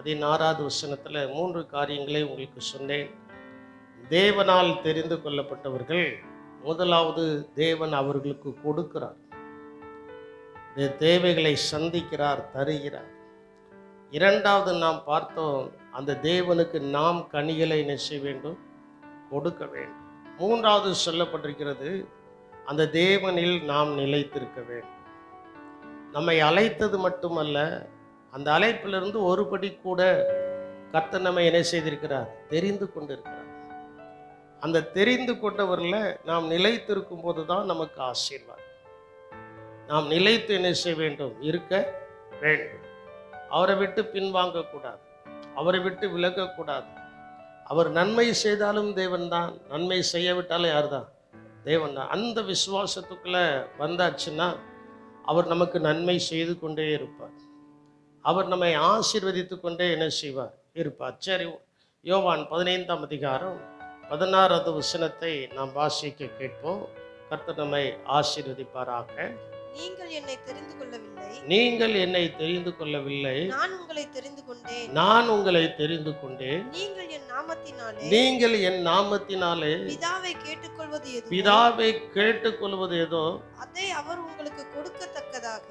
16வது வசனத்தில் 3 காரியங்களை உங்களுக்கு சொன்னேன். தேவனால் தெரிந்து கொள்ளப்பட்டவர்கள், முதலாவது தேவன் அவர்களுக்கு கொடுக்கிறார், தேவைகளை சந்திக்கிறார், தருகிறார். இரண்டாவது நாம் பார்த்தோம், அந்த தேவனுக்கு நாம் கனிகளை செய்ய வேண்டும், கொடுக்க வேண்டும். மூன்றாவது சொல்லப்பட்டிருக்கிறது, அந்த தேவனில் நாம் நிலைத்திருக்க வேண்டும். நம்மை அழைத்தது மட்டுமல்ல, அந்த அழைப்பிலிருந்து ஒருபடி கூட கர்த்தர் நம்மை என்ன செய்திருக்கிறார், தெரிந்து கொண்டிருக்கிறார். அந்த தெரிந்து கொண்டவரில் நாம் நிலைத்திருக்கும் போது தான் நமக்கு ஆசீர்வாதம். நாம் நிலைத்து என்ன செய்ய வேண்டும், இருக்க வேண்டும். அவரை விட்டு பின்வாங்கக்கூடாது, அவரை விட்டு விலகக்கூடாது. அவர் நன்மை செய்தாலும் தேவன் தான், நன்மை செய்யவிட்டாலும் யார் தான், தேவன் தான். அந்த விசுவாசத்துக்குள்ள வந்தாச்சுன்னா அவர் நமக்கு நன்மை செய்து கொண்டே இருப்பார். அவர் நம்மை ஆசீர்வதித்து கொண்டே என்ன செய்வார், இருப்பார். சரி, யோவான் 15ஆம் அதிகாரம் 16வது வசனத்தை நாம் வாசிக்க கேட்போம். கர்த்தர் நம்மை ஆசீர்வதிப்பாராக. நீங்கள் என்னை தெரிந்து கொள்ளவில்லை, நீங்கள் என்னை தெரிந்து கொள்ளவில்லை, நான் உங்களை தெரிந்து கொண்டேன். நான் உங்களை தெரிந்து கொண்டேன். நீங்கள் என் நாமத்தினாலே, நீங்கள் என் நாமத்தினாலே பிதாவை கேட்டுக்கொள்வது எதுவோ, பிதாவை கேட்டுக்கொள்வது ஏதோ அதை அவர் உங்களுக்கு கொடுக்கத்தக்கதாக.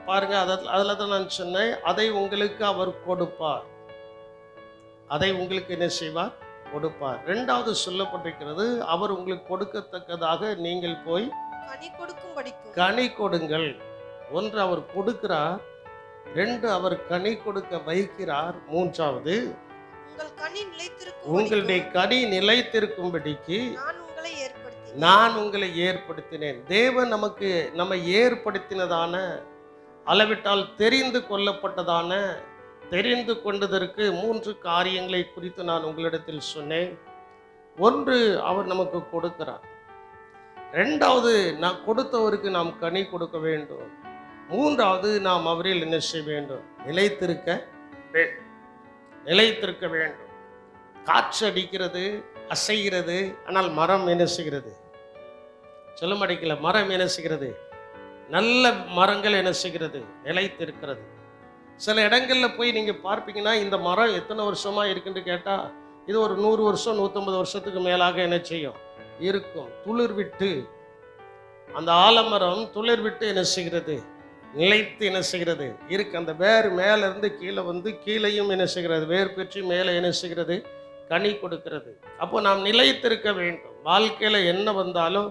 பாருங்க, அதுல தான் நான் சொன்னேன், அதை உங்களுக்கு அவர் கொடுப்பார். அதை உங்களுக்கு என்ன செய்வார், கொடுப்பார். இரண்டாவது சொல்லப்பட்டிருக்கிறது, அவர் உங்களுக்கு கொடுக்கத்தக்கதாக நீங்கள் போய் கனி கொடுக்கும்படிக்கும். கனி கொடுங்கள். ஒன்று அவர் கொடுக்கிறார், ரெண்டு அவர் கனி கொடுக்க வைக்கிறார், மூன்றாவது உங்கள் கனி நிலைத்திருக்கும், உங்களுடைய கனி நிலைத்திருக்கும்படிக்கு நான் உங்களை ஏற்படுத்தினேன். தேவன் நமக்கு நம்மை ஏற்படுத்தினதான, அளவிட்டால் தெரிந்து கொள்ளப்பட்டதான, தெரிந்து கொண்டதற்கு 3 காரியங்களை குறித்து நான் உங்களிடத்தில் சொன்னேன். ஒன்று, அவர் நமக்கு கொடுக்கிறார். ரெண்டாவது, நான் கொடுத்தவருக்கு நாம் கனி கொடுக்க வேண்டும். மூன்றாவது, நாம் அவரில் என்ன செய்ய வேண்டும், நிலைத்திருக்க வேண்டும். காற்று அடிக்கிறது, அசைகிறது, ஆனால் மரம் என்ன செய்கிறது, சொல்ல மாட்டேங்கல, மரம் என்ன செய்கிறது, நல்ல மரங்கள் என்ன செய்கிறது, நிலைத்திருக்கிறது. சில இடங்களில் போய் நீங்கள் பார்ப்பீங்கன்னா, இந்த மரம் எத்தனை வருஷமா இருக்குன்னு கேட்டால், இது ஒரு 100 வருஷம் 150 வருஷத்துக்கு மேலாக என்ன செய்யும், இருக்கும். துளிர் விட்டு, அந்த ஆலமரம் துளிர் விட்டு என்ன செய்கிறது, நிலைத்து என்ன செய்கிறது இருக்கு. அந்த வேர் மேல இருந்து கீழே வந்து, கீழையும் என்ன செய்கிறது, வேர் பெற்று மேலே என்ன செய்கிறது, கனி கொடுக்கிறது. அப்போ நாம் நிலைத்திருக்க வேண்டும். வாழ்க்கையில என்ன வந்தாலும்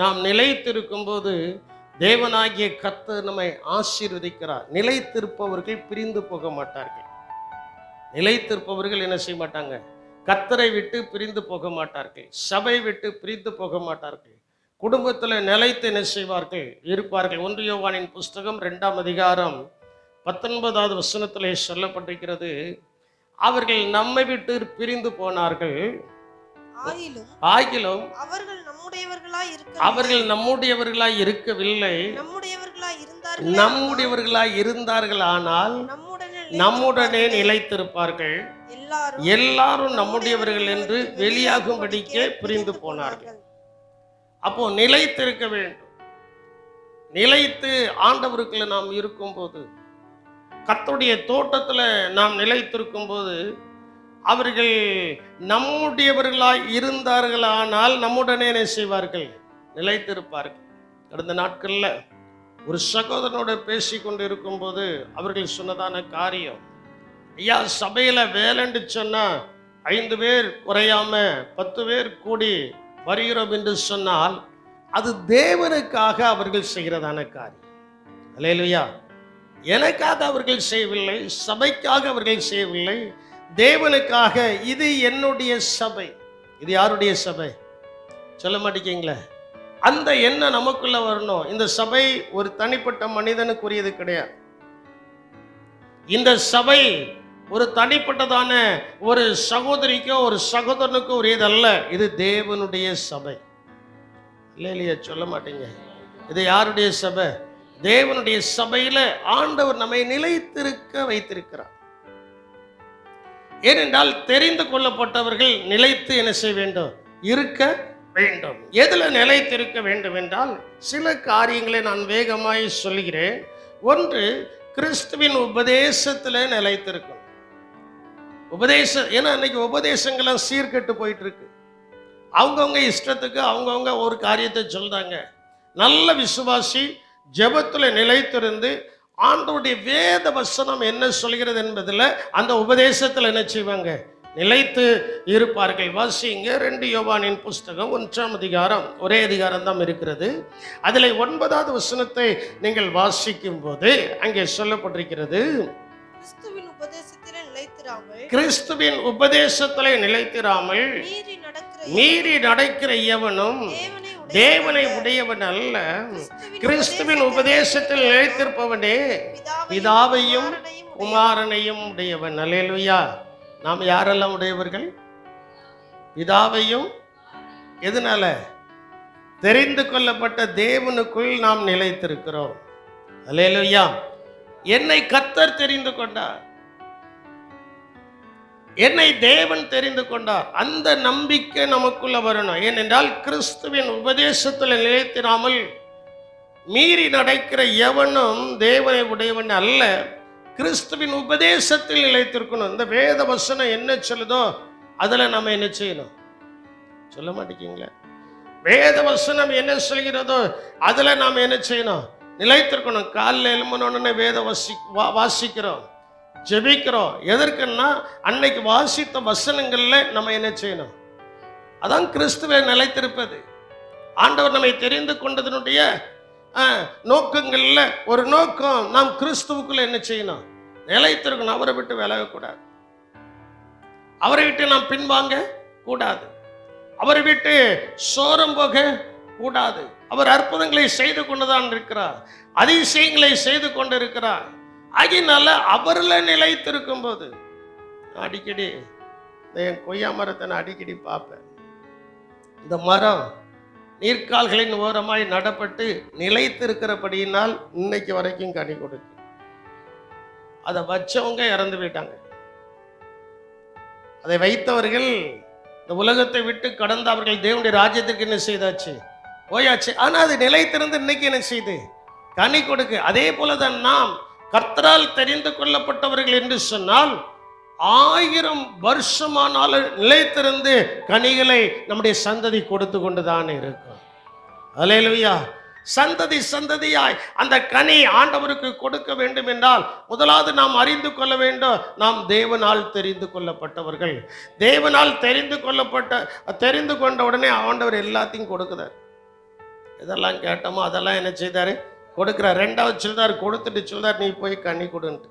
நாம் நிலைத்திருக்கும் போது தேவனாகிய கர்த்தர் நம்மை ஆசீர்வதிக்கிறார். நிலைத்திருப்பவர்கள் பிரிந்து போக மாட்டார்கள். நிலைத்திருப்பவர்கள் என்ன செய்ய மாட்டாங்க, கர்த்தரை விட்டு பிரிந்து போக மாட்டார்கள், சபை விட்டு பிரிந்து போக மாட்டார்கள். குடும்பத்தில் நிலைத்து என்ன செய்வார்கள், இருப்பார்கள். 1 யோவானின் புஸ்தகம் 2ஆம் அதிகாரம் 19வது வசனத்திலே சொல்லப்பட்டிருக்கிறது, அவர்கள் நம்மை விட்டு பிரிந்து போனார்கள், ஆகிலும் அவர்கள் நம்முடையவர்களாய் இருக்கவில்லை, நம்முடையவர்களாய் இருந்தார்கள், ஆனால் நம்முடனே நிலைத்திருப்பார்கள். எல்லாரும் நம்முடையவர்கள் என்று வெளியாகும்படிக்கே பிரிந்து போனார்கள். அப்போ நிலைத்திருக்க வேண்டும். நிலைத்து ஆண்டவருக்குள்ள நாம் இருக்கும்போது, கர்த்தருடைய தோட்டத்தில் நாம் நிலைத்திருக்கும் போது, அவர்கள் நம்முடையவர்களாய் இருந்தார்களானால் நம்முடனே என்ன செய்வார்கள், நிலைத்திருப்பார்கள். கடந்த நாட்களில் ஒரு சகோதரனோட பேசி கொண்டு இருக்கும்போது அவர்கள் சொன்னதான காரியம், ஐயா, சபையில் வேலைன்னு சொன்னால் 5 பேர் குறையாம 10 பேர் கூடி வருகிறோம் என்று சொன்னால் அது தேவனுக்காக அவர்கள் செய்கிறதான காரியம். அல்லேலூயா. எனக்காக அவர்கள் செய்யவில்லை, சபைக்காக அவர்கள் செய்யவில்லை, தேவனுக்காக. இது என்னுடைய சபை. இது யாருடைய சபை, சொல்ல மாட்டேங்களே. அந்த எண்ணம் நமக்குள்ள வரணும். இந்த சபை ஒரு தனிப்பட்ட மனிதனுக்குரியது கிடையாது. இந்த சபை ஒரு தனிப்பட்டதான ஒரு சகோதரிக்கோ ஒரு சகோதரனுக்கோ உரியதல்ல. இது தேவனுடைய சபை. இல்லையா, சொல்ல மாட்டீங்க. இது யாருடைய சபை, தேவனுடைய சபையில ஆண்டவர் நம்மை நிலைத்திருக்க வைத்திருக்கிறார். ஏனென்றால் தெரிந்து கொள்ளப்பட்டவர்கள் நிலைத்து என்ன செய்ய வேண்டும், இருக்க வேண்டும். எதுல நிலைத்திருக்க வேண்டும் என்றால், சில காரியங்களை நான் வேகமாய் சொல்கிறேன். ஒன்று, கிறிஸ்துவின் உபதேசத்தில் நிலைத்திருக்கும். உபதேசம், ஏன்னா இன்னைக்கு உபதேசங்கள்லாம் சீர்கெட்டு போயிட்டு இருக்கு. அவங்கவுங்க இஷ்டத்துக்கு அவங்கவுங்க ஒரு காரியத்தை சொல்றாங்க. நல்ல விசுவாசி ஜெபத்துல நிலைத்திருந்து ஆண்டவருடைய வேத வசனம் என்ன சொல்கிறது என்பதில் அந்த உபதேசத்தில் என்ன செய்வாங்க, நிலைத்து இருப்பார்கள். வாசிங்க 2 யோவானின் புஸ்தகம் 1ஆம் அதிகாரம், ஒரே அதிகாரம் தான் இருக்கிறது. அதில் 9வது வசனத்தை நீங்கள் வாசிக்கும் போது அங்கே சொல்லப்பட்டிருக்கிறது, கிறிஸ்துவின் உபதேசத்திலே நிலைத்திராமல் கிறிஸ்துவின் உபதேசத்திலே நிலைத்திராமல் மீறி நடக்கிற எவனும் தேவனை உடையவன் அல்ல. கிறிஸ்துவின் உபதேசத்தில் நிலைத்திருப்பவனே பிதாவையும் குமாரனையும் உடையவன். அல்லேலூயா. நாம் யாரெல்லாம் உடையவர்கள்? பிதாவையும், எதனால? தெரிந்து கொள்ளப்பட்ட தேவனுக்குள் நாம் நிலைத்திருக்கிறோம். அல்லேலூயா. என்னை கர்த்தர் தெரிந்து கொண்டார், என்னை தேவன் தெரிந்து கொண்டார். அந்த நம்பிக்கை நமக்குள்ள வரணும். ஏனென்றால் கிறிஸ்துவின் உபதேசத்தில் நிலைத்திராமல் மீறி நடக்கிற எவனும் தேவனை உடையவன் அல்ல. கிறிஸ்துவின் உபதேசத்தில் நிலைத்திருக்கணும். இந்த வேத வசனம் என்ன சொல்லுதோ அதில் நம்ம என்ன செய்யணும்? சொல்ல மாட்டேங்கிங்களா? வேத வசனம் என்ன சொல்கிறதோ அதில் நாம் என்ன செய்யணும்? நிலைத்திருக்கணும். காலையில் எழும்பணுன்னு வேத வாசிக்கிறோம், ஜெபிக்கிறோம். எதற்குன்னா அன்னைக்கு வாசித்த வசனங்கள்ல நம்ம என்ன செய்யணும்? அதான் கிறிஸ்துவை நிலைத்திருப்பது. ஆண்டவர் நம்மை தெரிந்து கொண்டதனுடைய நோக்கங்கள்ல ஒரு நோக்கம், நாம் கிறிஸ்துவுக்குள்ள என்ன செய்யணும்? நிலைத்திருக்கணும். அவரை விட்டு விலகக்கூடாது, அவரை விட்டு நாம் பின்வாங்க கூடாது, அவரை விட்டு சோரம் போக கூடாது. அவர் அற்புதங்களை செய்து கொண்டுதான் இருக்கிறார், அதிசயங்களை செய்து கொண்டு இருக்கிறார். அதனால அவரில் நிலைத்திருக்கும் போது அடிக்கடி என் கொய்யா மரத்தை நான் அடிக்கடி பார்ப்பேன். இந்த மரம் நீர்க்கால்களின் ஓரமாய் நடப்பட்டு நிலைத்திருக்கிறபடியினால் இன்னைக்கு வரைக்கும் கனி கொடுக்கு. அதை வச்சவங்க இறந்து போயிட்டாங்க, அதை வைத்தவர்கள் இந்த உலகத்தை விட்டு கடந்து அவர்கள் தேவனுடைய ராஜ்யத்திற்கு என்ன செய்தாச்சு, போயாச்சு. ஆனா அது நிலைத்திருந்து இன்னைக்கு என்ன செய்து கனி கொடுக்கு. அதே போலதான் நாம் கர்த்தரால் தெரிந்து கொள்ளப்பட்டவர்கள் என்று சொன்னால் 1000 வருஷமானாலும் நிலைத்திருந்து கனிகளை நம்முடைய சந்ததி கொடுத்து கொண்டுதான் இருக்கும். அல்லேலூயா. சந்ததி சந்ததியாய் அந்த கனி ஆண்டவருக்கு கொடுக்க வேண்டும் என்றால் முதலாவது நாம் அறிந்து கொள்ள வேண்டும், நாம் தேவனால் தெரிந்து கொள்ளப்பட்டவர்கள். தேவனால் தெரிந்து கொண்ட உடனே ஆண்டவர் எல்லாத்தையும் கொடுக்குறார். இதெல்லாம் கேட்டோமோ அதெல்லாம் என்ன செய்தாரு? கொடுக்கிறார். 2வது சொல்றார், கொடுத்துட்டு சொல்றார், நீ போய் கனி கொடுன்ட்டு.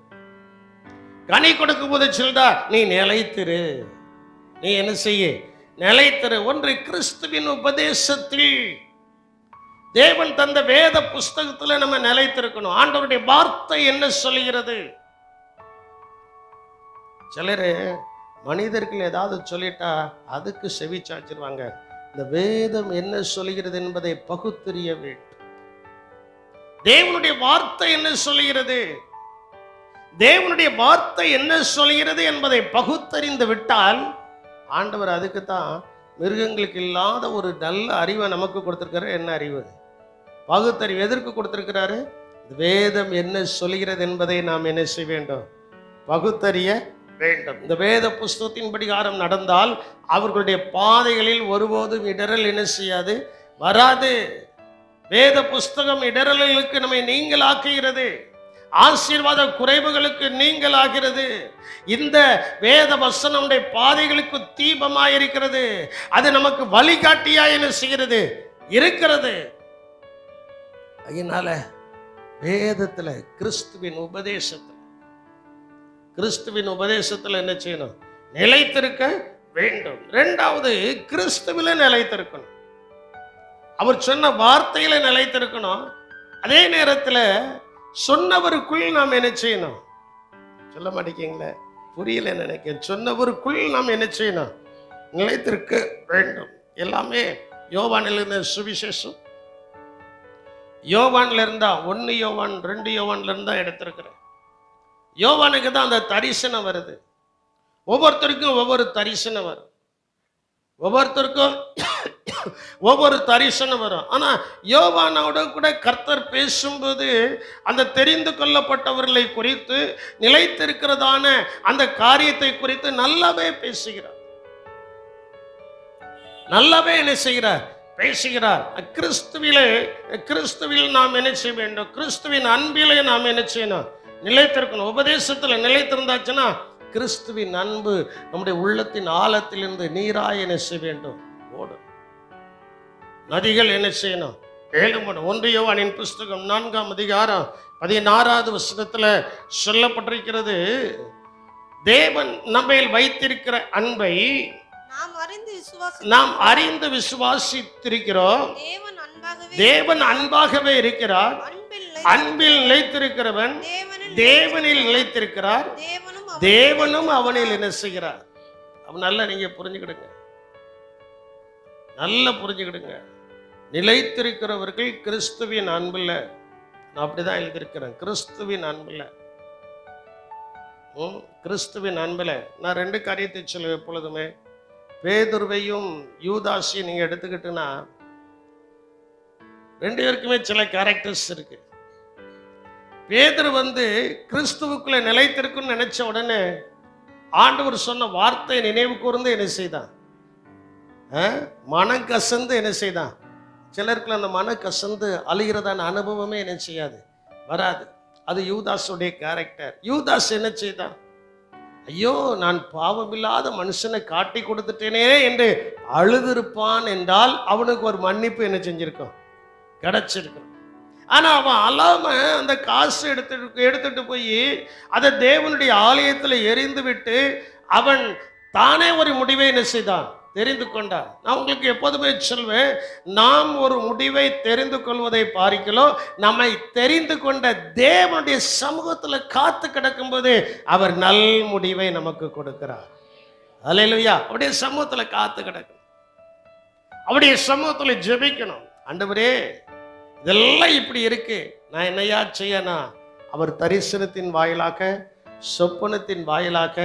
கனி கொடுக்கும் போது சொல்றார், நீ நிலைத்திரு. நீ என்ன செய்ய? நிலைத்திரு. ஒன்று கிறிஸ்துவின் உபதேசத்தில், தேவன் தந்த வேத புஸ்தகத்துல நம்ம நிலைத்திருக்கணும். ஆண்டவருடைய வார்த்தை என்ன சொல்லுகிறது? சிலரு மனிதர்கள் ஏதாவது சொல்லிட்டா அதுக்கு செவி சாய்ச்சிருவாங்க. இந்த வேதம் என்ன சொல்லுகிறது என்பதை பகுத்தறிய வேண்டும். தேவனுடைய வார்த்தை என்ன சொல்லுகிறது, தேவனுடைய வார்த்தை என்ன சொல்கிறது என்பதை பகுத்தறிந்து விட்டால், ஆண்டவர் அதுக்கு தான் மிருகங்களுக்கு இல்லாத ஒரு நல்ல அறிவை நமக்கு கொடுத்திருக்காரு. என்ன அறிவு? பகுத்தறிவு. எதற்கு கொடுத்திருக்கிறாரு? வேதம் என்ன சொல்கிறது என்பதை நாம் என்ன செய்ய வேண்டும்? பகுத்தறிய வேண்டும். இந்த வேத புஸ்தகத்தின் படிகாரம் நடந்தால் அவர்களுடைய பாதைகளில் ஒருபோதும் இடரல் என்ன செய்யாது, வராது. வேத புஸ்தகம் இடரல்களுக்கு நம்மை நீங்களாக்குகிறது, ஆசீர்வாத குறைவுகளுக்கு நீங்களாகிறது. இந்த வேத வசனம் நம்முடைய பாதைகளுக்கு தீபமாயிருக்கிறது. அது நமக்கு வழிகாட்டியா என்ன செய்கிறது? இருக்கிறது. அதனால வேதத்துல கிறிஸ்துவின் உபதேசத்துல என்ன செய்யணும்? நிலைத்திருக்க வேண்டும். 2வது கிறிஸ்துவில நிலைத்திருக்கணும். அவர் சொன்ன வார்த்தையில நிலைத்திருக்கணும். அதே நேரத்தில் சொன்னவருக்குள் நாம் என்ன செய்யணும்? சொல்ல மாட்டேங்கீங்களே, புரியல நினைக்கிறேன். சொன்னவருக்குள் நாம் என்ன செய்யணும்? நிலைத்திருக்க வேண்டும். எல்லாமே யோவானில் இருந்த சுவிசேஷம், யோவான்ல இருந்தா 1 யோவான் 2 யோவான்ல இருந்தா எடுத்திருக்கிறேன். யோவானுக்கு தான் அந்த தரிசனம் வருது. ஒவ்வொருத்தருக்கும் ஒவ்வொரு தரிசனம் வரும். ஒவ்வொருத்தருக்கும் ஒவ்வொரு தரிசனம் வரும். ஆனா யோவானோட கூட கர்த்தர் பேசும்போது அந்த தெரிந்து கொள்ளப்பட்டவர்களை குறித்து, நிலைத்திருக்கிறதான அந்த காரியத்தை குறித்து நல்லாவே பேசுகிறார். நல்லாவே என்ன செய்கிறார்? பேசுகிறார். கிறிஸ்துவில் நாம் என்ன செய்ய வேண்டும்? கிறிஸ்துவின் அன்பிலே நாம் என்ன செய்யணும்? நிலைத்திருக்கணும். உபதேசத்துல நிலைத்திருந்தாச்சுன்னா கிறிஸ்துவின் அன்பு நம்முடைய உள்ளத்தின் ஆழத்திலிருந்து நீராய் என்ன செய்ய வேண்டும்? ஓடும். நதிகள் என்ன செய்யணும்? ஏழுமடும். 1 யோவானின் புஸ்தகம் 4ஆம் அதிகாரம் 16வது வசனத்துல சொல்லப்பட்டிருக்கிறது, தேவன் நம்மேல் வைத்திருக்கிற அன்பை நாம் அறிந்து விசுவாசித்திருக்கிறோம். தேவன் அன்பாகவே இருக்கிறார். அன்பில் நிலைத்திருக்கிறவன் தேவனில் நிலைத்திருக்கிறார், தேவனும் அவனில் என்ன செய்கிறார்? அவன் நல்லா நீங்க புரிஞ்சுக்கிடுங்க, நல்லா புரிஞ்சுக்கிடுங்க. நிலைத்திருக்கிறவர்கள் கிறிஸ்துவின் அன்புல, நான் அப்படிதான் எழுதியிருக்கிறேன், கிறிஸ்துவின் அன்புல. கிறிஸ்துவின் அன்புல நான் 2 காரியத்தை சொல்லுவேன் எப்பொழுதுமே. பேதுருவையும் யூதாசையும் நீங்க எடுத்துக்கிட்டுனா 2 பேருக்குமே சில கேரக்டர்ஸ் இருக்கு. பேதுரு கிறிஸ்துவுக்குள்ள நிலைத்திருக்குன்னு நினைச்ச உடனே ஆண்டவர் சொன்ன வார்த்தை நினைவு கூர்ந்து என்ன செய்தான்? மனம் கசந்து என்ன செய்தான்? சிலருக்குள்ள அந்த மனம் கசந்து அழுகிறதான அனுபவமே என்ன செய்யாது? வராது. அது யூதாஸுடைய கேரக்டர். யூதாஸ் என்ன செய்தான்? ஐயோ, நான் பாவமில்லாத மனுஷனை காட்டி கொடுத்துட்டேனே என்று அழுதிருப்பான் என்றால் அவனுக்கு ஒரு மன்னிப்பு என்ன செஞ்சிருக்கும்? கிடைச்சிருக்கும். ஆனா அவன் அழாம அந்த காசு எடுத்துட்டு போய் அதை தேவனுடைய ஆலயத்தில் எரிந்து விட்டு அவன் தானே ஒரு முடிவை என்ன செய்தான்? தெரிந்து கொண்டார். நான் உங்களுக்கு எப்போதுமே சொல்வேன், நாம் ஒரு முடிவை தெரிந்து கொள்வதை பார்க்கலாம், நம்மை தெரிந்து கொண்ட தேவனுடைய சமூகத்தில் காத்து கிடக்கும் போது அவர் நல் முடிவை நமக்கு கொடுக்கிறார். அல்லேலூயா. அவருடைய சமூகத்தில் காத்து கிடக்கணும், அவருடைய சமூகத்தில் ஜெபிக்கணும். ஆண்டவரே, இதெல்லாம் இப்படி இருக்கு, நான் என்னையா செய்யனா? அவர் தரிசனத்தின் வாயிலாக, சொப்பனத்தின் வாயிலாக,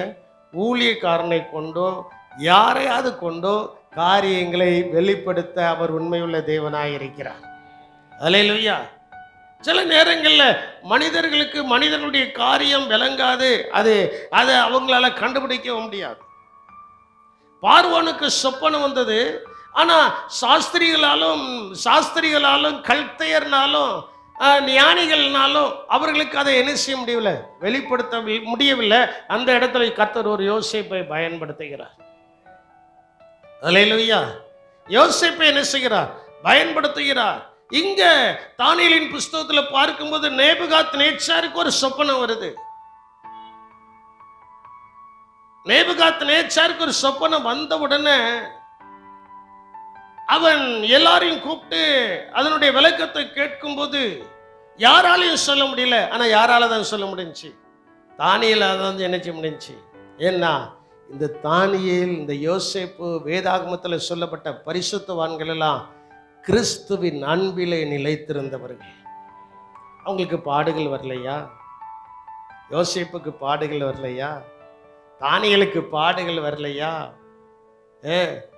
ஊழியக்காரனை கொண்டோ யாரையாவது கொண்டோ காரியங்களை வெளிப்படுத்த அவர் உண்மையுள்ள தேவனாய் இருக்கிறார். அல்லேலூயா. சில நேரங்களில் மனிதர்களுக்கு மனிதனுடைய காரியம் விளங்காது, அதை அவங்களால கண்டுபிடிக்க முடியாது. பார்வோனுக்கு சொப்பனம் வந்தது, ஆனா சாஸ்திரிகளாலும் கல்தையர்னாலும் ஞானிகள்னாலும் அவர்களுக்கு அதை என்ன செய்ய முடியவில்லை? வெளிப்படுத்த முடியவில்லை. அந்த இடத்துல கர்த்தர் ஒரு யோசேப்பை பயன்படுத்துகிறார். அல்லேலூயா. யோசேப்பை என்ன செய்கிறார்? பயன்படுத்துகிறார். இங்க தானியேலின் புஸ்தகத்துல பார்க்கும்போது நேபுகாத்நேச்சாருக்கு ஒரு சொப்பனம் வருது. நேபுகாத்நேச்சாருக்கு ஒரு சொப்பனம் வந்த உடனே அவன் எல்லாரையும் கூப்பிட்டு அதனுடைய விளக்கத்தை கேட்கும்போது யாராலையும் சொல்ல முடியல. ஆனா யாரால தான் சொல்ல முடிஞ்சு? தானியேலால தான் என்ன செய்ய முடிஞ்சு. ஏன்னா இந்த தானியேல், இந்த யோசேப்பு, வேதாகமத்தில் சொல்லப்பட்ட பரிசுத்தவான்கள் எல்லாம் கிறிஸ்துவின் அன்பிலே நிலைத்திருந்தவர்கள். அவங்களுக்கு பாடுகள் வரலையா? யோசேப்புக்கு பாடுகள் வரலையா? தானியேலுக்கு பாடுகள் வரலையா?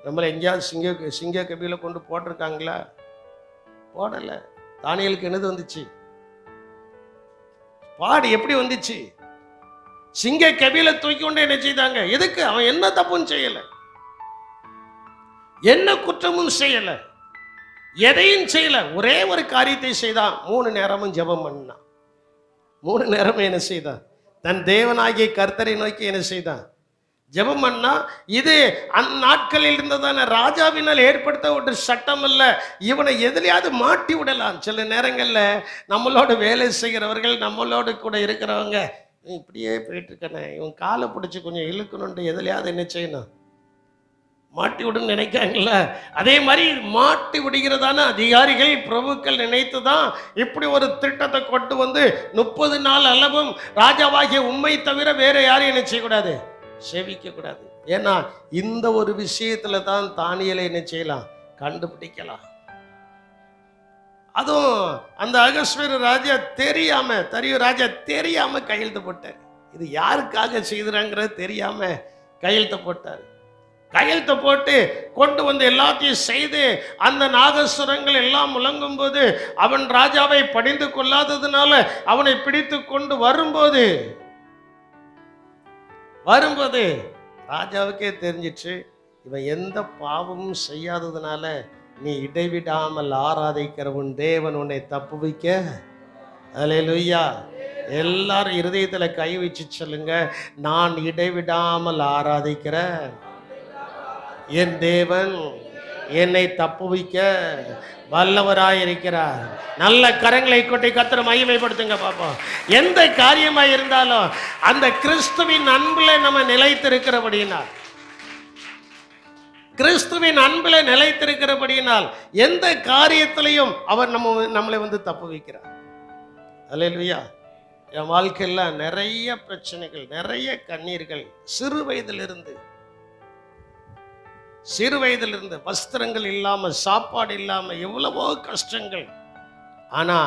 நம்மளை எங்கேயாவது சிங்க கபில கொண்டு போட்டிருக்காங்களா? போடலை. தானியேலுக்கு என்னது வந்துச்சு? பாடு எப்படி வந்துச்சு? சிங்க கபில தூக்கி கொண்டு என்ன செய்தாங்க? எதுக்கு? அவன் என்ன தப்பும் செய்யல, என்ன குற்றமும் செய்யல, எதையும் செய்யல. ஒரே ஒரு காரியத்தை செய்தான். 3 நேரமும் ஜெபம் பண்ணான். 3 நேரமும் என்ன செய்தான்? தன் தேவனாகிய கர்த்தரை நோக்கி என்ன செய்தான்? ஜெபம் பண்ணா. இது அந்நாட்களில் இருந்ததான ராஜாவினால் ஏற்படுத்த ஒரு சட்டம் அல்ல. இவனை எதுலையாவது மாட்டி விடலாம். சில நேரங்களில் நம்மளோட வேலை செய்கிறவர்கள், நம்மளோட கூட இருக்கிறவங்க, இப்படியே போயிட்டு இருக்கானே, இவன் காலை பிடிச்சி கொஞ்சம் இழுக்கணுன்ட்டு எதுலையாவது என்ன செய்யணும்? மாட்டி விடுன்னு நினைக்காங்கல்ல. அதே மாதிரி மாட்டி விடுகிறதான அதிகாரிகள், பிரபுக்கள் நினைத்து தான் இப்படி ஒரு திட்டத்தை கொண்டு 30 நாள் அளவும் ராஜாவாகிய உண்மை தவிர வேற யாரையும் என்ன செய்யக்கூடாது? சேவிக்க கூடாது. ஏன்னா இந்த ஒரு விஷயத்துல தான் தானியேலை என்ன செய்யலாம்? கண்டுபிடிக்கலாம். அதுவும் அந்த அகஸ்வேரு ராஜா தெரியாம கையெழுத்து போட்டார். இது யாருக்காக செய்கிறாங்கிறது தெரியாம கையெழுத்து போட்டார். கையெழுத்தை போட்டு கொண்டு வந்து எல்லாத்தையும் செய்து அந்த நாகசுரங்கள் எல்லாம் முழங்கும் போது அவன் ராஜாவை பணிந்து கொள்ளாததுனால அவனை பிடித்து கொண்டு வரும்போது ராஜாவுக்கே தெரிஞ்சிச்சு, இவன் எந்த பாவமும் செய்யாததுனால நீ இடைவிடாமல் ஆராதிக்கிற உன் தேவன் உன்னை தப்புவிக்க. அல்லேலூயா. எல்லாரும் இருதயத்துல கை வச்சு சொல்லுங்க, நான் இடைவிடாமல் ஆராதிக்கிற என் தேவன் என்னை தப்புவிக்க வல்லவராயிருக்கிறார். நல்ல கரங்களை கொட்டி கர்த்தரை மகிமைப்படுத்துங்க பாப்போம். எந்த காரியமா இருந்தாலும் அந்த கிறிஸ்துவின் அன்புல நம்ம நிலைத்திருக்கிறபடியினால், கிறிஸ்துவின் அன்புல நிலைத்திருக்கிறபடியினால் எந்த காரியத்திலையும் அவர் நம்மளை வந்து தப்புவிக்கிறார். அல்லேலூயா. என் வாழ்க்கையில் நிறைய பிரச்சனைகள், நிறைய கண்ணீர்கள், சிறு வயதிலிருந்து வஸ்திரங்கள் இல்லாம, சாப்பாடு இல்லாம எவ்வளவோ கஷ்டங்கள். ஆனா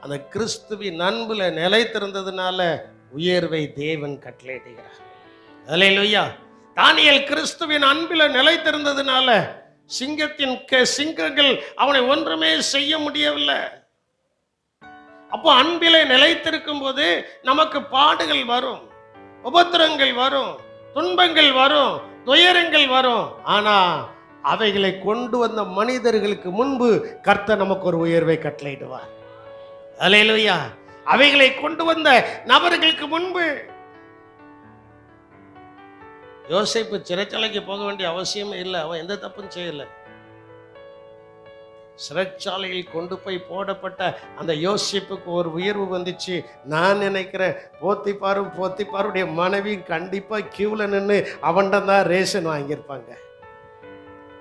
அந்த கிறிஸ்துவின் அன்புல நிலைத்திருந்ததுனால உயர்வை தேவன் கட்டளையிடுகிறார். அல்லேலூயா. தானியேல் கிறிஸ்துவின் அன்பில நிலைத்திருந்ததுனால சிங்கங்கள் அவனை ஒன்றுமே செய்ய முடியவில்லை. அப்போ அன்பிலே நிலைத்திருக்கும் போது நமக்கு பாடுகள் வரும், உபத்திரங்கள் வரும், துன்பங்கள் வரும், துயரங்கள் வரும். ஆனா அவைகளை கொண்டு வந்த மனிதர்களுக்கு முன்பு கர்த்தர் நமக்கு ஒரு உயர்வை கட்டளையிடுவார். அல்லேலூயா. அவைகளை கொண்டு வந்த நபர்களுக்கு முன்பு யோசேப்பு சிறைச்சாலைக்கு போக வேண்டிய அவசியமே இல்லை. அவன் எந்த தப்பும் செய்யல. சிறைச்சாலையில் கொண்டு போய் போடப்பட்ட அந்த யோசேப்புக்கு ஒரு உயர்வு வந்துச்சு. நான் நினைக்கிறேன் போத்திபாருடைய மனைவி கண்டிப்பா கியூல நின்று அவன்கிட்ட தான் ரேஷன் வாங்கியிருப்பாங்க.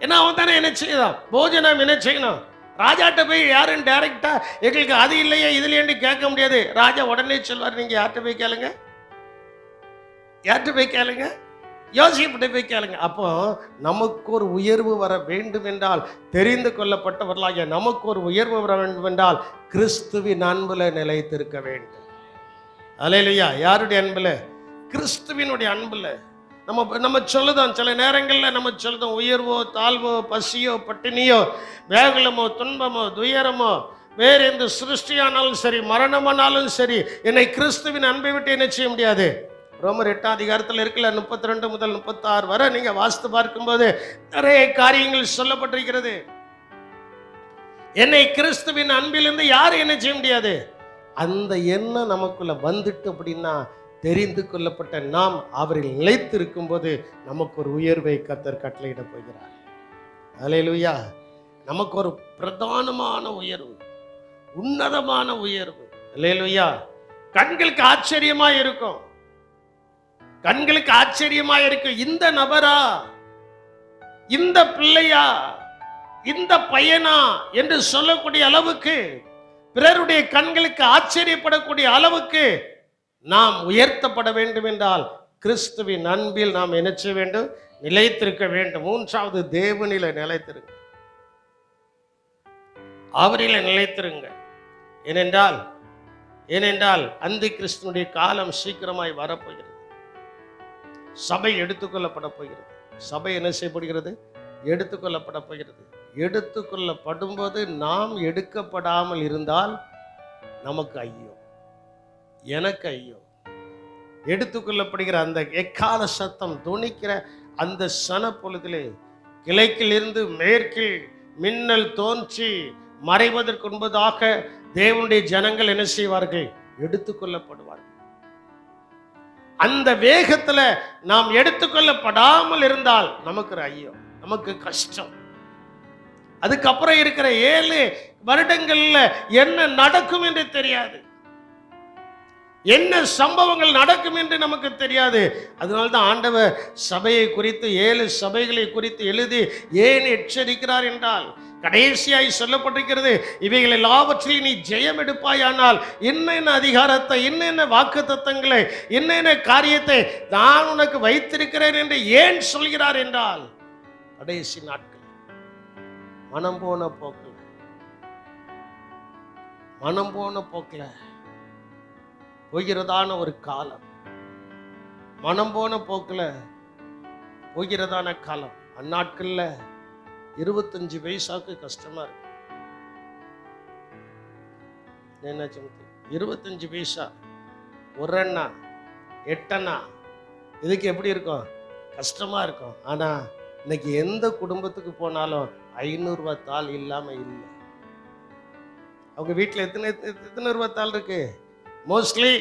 ஏன்னா அவன் தானே என்ன செய்யணும், போஜனம் என்ன செய்யணும். ராஜாட்ட போய் யாரும் டைரக்டா எங்களுக்கு அது இல்லையே இதுலேன்னு கேட்க முடியாது. ராஜா உடனே சொல்வார், நீங்க யார்கிட்ட போய் கேளுங்க, யோசிக்கப்பட்டு போய் கேளுங்க. அப்போ நமக்கு ஒரு உயர்வு வர வேண்டும் என்றால், தெரிந்து கொள்ளப்பட்டவர்களாகிய நமக்கு ஒரு உயர்வு வர வேண்டும் என்றால் கிறிஸ்துவின் அன்புல நிலைத்திருக்க வேண்டும். அல்லேலூயா. யாருடைய அன்புல? கிறிஸ்துவினுடைய அன்புல. நம்ம சொல்லுதோம், சில நேரங்களில் நம்ம சொல்லுதோம், உயர்வோ தாழ்வோ பசியோ பட்டினியோ வேகலமோ துன்பமோ துயரமோ வேறு எந்த சிருஷ்டியானாலும் சரி, மரணமானாலும் சரி, என்னை கிறிஸ்துவின் அன்பை விட்டு என்ன செய்ய முடியாது. ரோமர் 8ஆம் அதிகாரத்தில் இருக்கல 32 முதல் 36 வரை நீங்க வாசித்து பார்க்கும்போது நிறைய காரியங்கள் சொல்லப்பட்டிருக்கிறது. என்னை கிறிஸ்துவின் அன்பிலிருந்து யாரும் என்ன செய்ய முடியாது. அந்த எண்ணம் நமக்குள்ள வந்துட்டு அப்படின்னா, தெரிந்து கொள்ளப்பட்ட நாம் அவரில் நிலைத்திருக்கும் போது நமக்கு ஒரு உயர்வை கர்த்தர் கட்டளையிட போகிறார். அல்லேலூயா. நமக்கு ஒரு பிரதானமான உயர்வு, உன்னதமான உயர்வு. அல்லேலூயா. கண்களுக்கு ஆச்சரியமா இருக்கும், இந்த நபரா, இந்த பிள்ளையா, இந்த பையனா என்று சொல்லக்கூடிய அளவுக்கு, பிறருடைய கண்களுக்கு ஆச்சரியப்படக்கூடிய அளவுக்கு நாம் உயர்த்தப்பட வேண்டும் என்றால் கிறிஸ்துவின் அன்பில் நாம் என்ன செய்ய வேண்டும், நிலைத்திருக்க வேண்டும். மூன்றாவது, தேவனில நிலைத்திருங்க, அவரில நிலைத்திருங்க. ஏனென்றால் அந்தி கிறிஸ்துனுடைய காலம் சீக்கிரமாய் வரப்போகிறது. சபை எடுத்துக்கொள்ளப்பட போகிறது. சபை என்ன செய்யப்படுகிறது? எடுத்துக்கொள்ளப்பட போகிறது. எடுத்துக்கொள்ளப்படும் போது நாம் எடுக்கப்படாமல் இருந்தால் நமக்கு ஐயோ, எனக்கு ஐயோ. எடுத்துக்கொள்ளப்படுகிற அந்த எக்கால சத்தம் துணிக்கிற அந்த சன பொழுதிலே கிழக்கிலிருந்து மேற்கில் மின்னல் தோன்றி மறைவதற்கு முன்பதாக தேவனுடைய ஜனங்கள் என்ன செய்வார்கள்? எடுத்துக்கொள்ளப்படுவார்கள். அந்த வேகத்துல நாம் எடுத்துக்கொள்ளப்படாமல் இருந்தால் நமக்கு ஐயோ, நமக்கு கஷ்டம். அதுக்கப்புறம் இருக்கிற 7 வருடங்கள்ல என்ன நடக்கும் என்று தெரியாது, என்ன சம்பவங்கள் நடக்கும் என்று நமக்கு தெரியாது. அதனால்தான் ஆண்டவர் சபையை குறித்து 7 சபைகளை குறித்து எழுதி ஏன் எச்சரிக்கிறார் என்றால், கடைசியாய் சொல்லப்பட்டிருக்கிறது, இவைகள் எல்லாவற்றிலும் நீ ஜெயம் எடுப்பாயானால் என்னென்ன அதிகாரத்தை, என்னென்ன வாக்கு தத்தங்களை, என்னென்ன காரியத்தை நான் உனக்கு வைத்திருக்கிறேன் என்று ஏன் சொல்கிறார் என்றால், கடைசி நாட்கள் மனம் போன போக்கில் போகிறதான ஒரு காலம். மனம் போன போக்கில் போகிறதான காலம். அந்நாட்கள்ல 25 பைசாக்கு கஷ்டமா இருக்கு. என்ன 25 பைசா, 1 அண்ணா, 8 அண்ணா, இதுக்கு எப்படி இருக்கும்? கஷ்டமா இருக்கும். ஆனா இன்னைக்கு எந்த குடும்பத்துக்கு போனாலும் 500 ரூபாய் தாள் இல்லாம இல்லை. அவங்க வீட்டில் எத்தனை ரூபாய் தாள் இருக்கு? மோஸ்ட்லி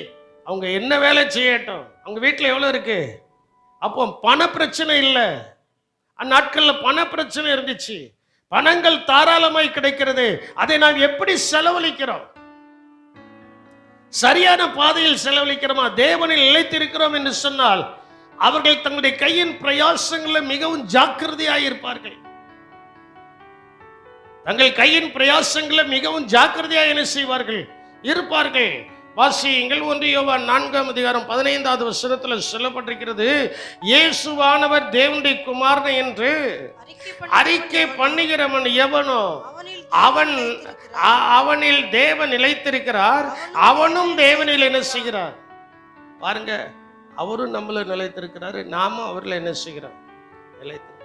அவங்க என்ன வேலை செய்யட்டும், அவங்க வீட்டில் எவ்வளோ இருக்கு? அப்போ பண பிரச்சனை இல்லை. அந்நாட்களில் பண பிரச்சனை இருந்துச்சு. பணங்கள் தாராளமாய் கிடைக்கிறது. அதை நாம் எப்படி செலவழிக்கிறோம்? சரியான பாதையில் செலவழிக்கிறோமா? தேவனில் நிலைத்திருக்கிறோம் என்று சொன்னால் அவர்கள் தங்களுடைய கையின் பிரயாசங்களில் மிகவும் ஜாக்கிரதையாக இருப்பார்கள். தங்கள் கையின் பிரயாசங்களில் மிகவும் ஜாக்கிரதையாக என்ன செய்வார்கள்? இருப்பார்கள். வாசியுங்கள். 1 யோவான் 4:15 சொல்லப்பட்டிருக்கிறது, இயேசுவானவர் தேவனுடைய குமாரன் என்று அறிக்கை பண்ணுகிறவன் எவனோ அவனில் தேவன் நிலைத்திருக்கிறார், அவனும் தேவனில் என்ன செய்கிறார். பாருங்க, அவரும் நம்மள நிலைத்திருக்கிறாரு, நாமும் அவர்ல என்ன செய்கிறோம்? நிலைத்திருக்கிறோம்.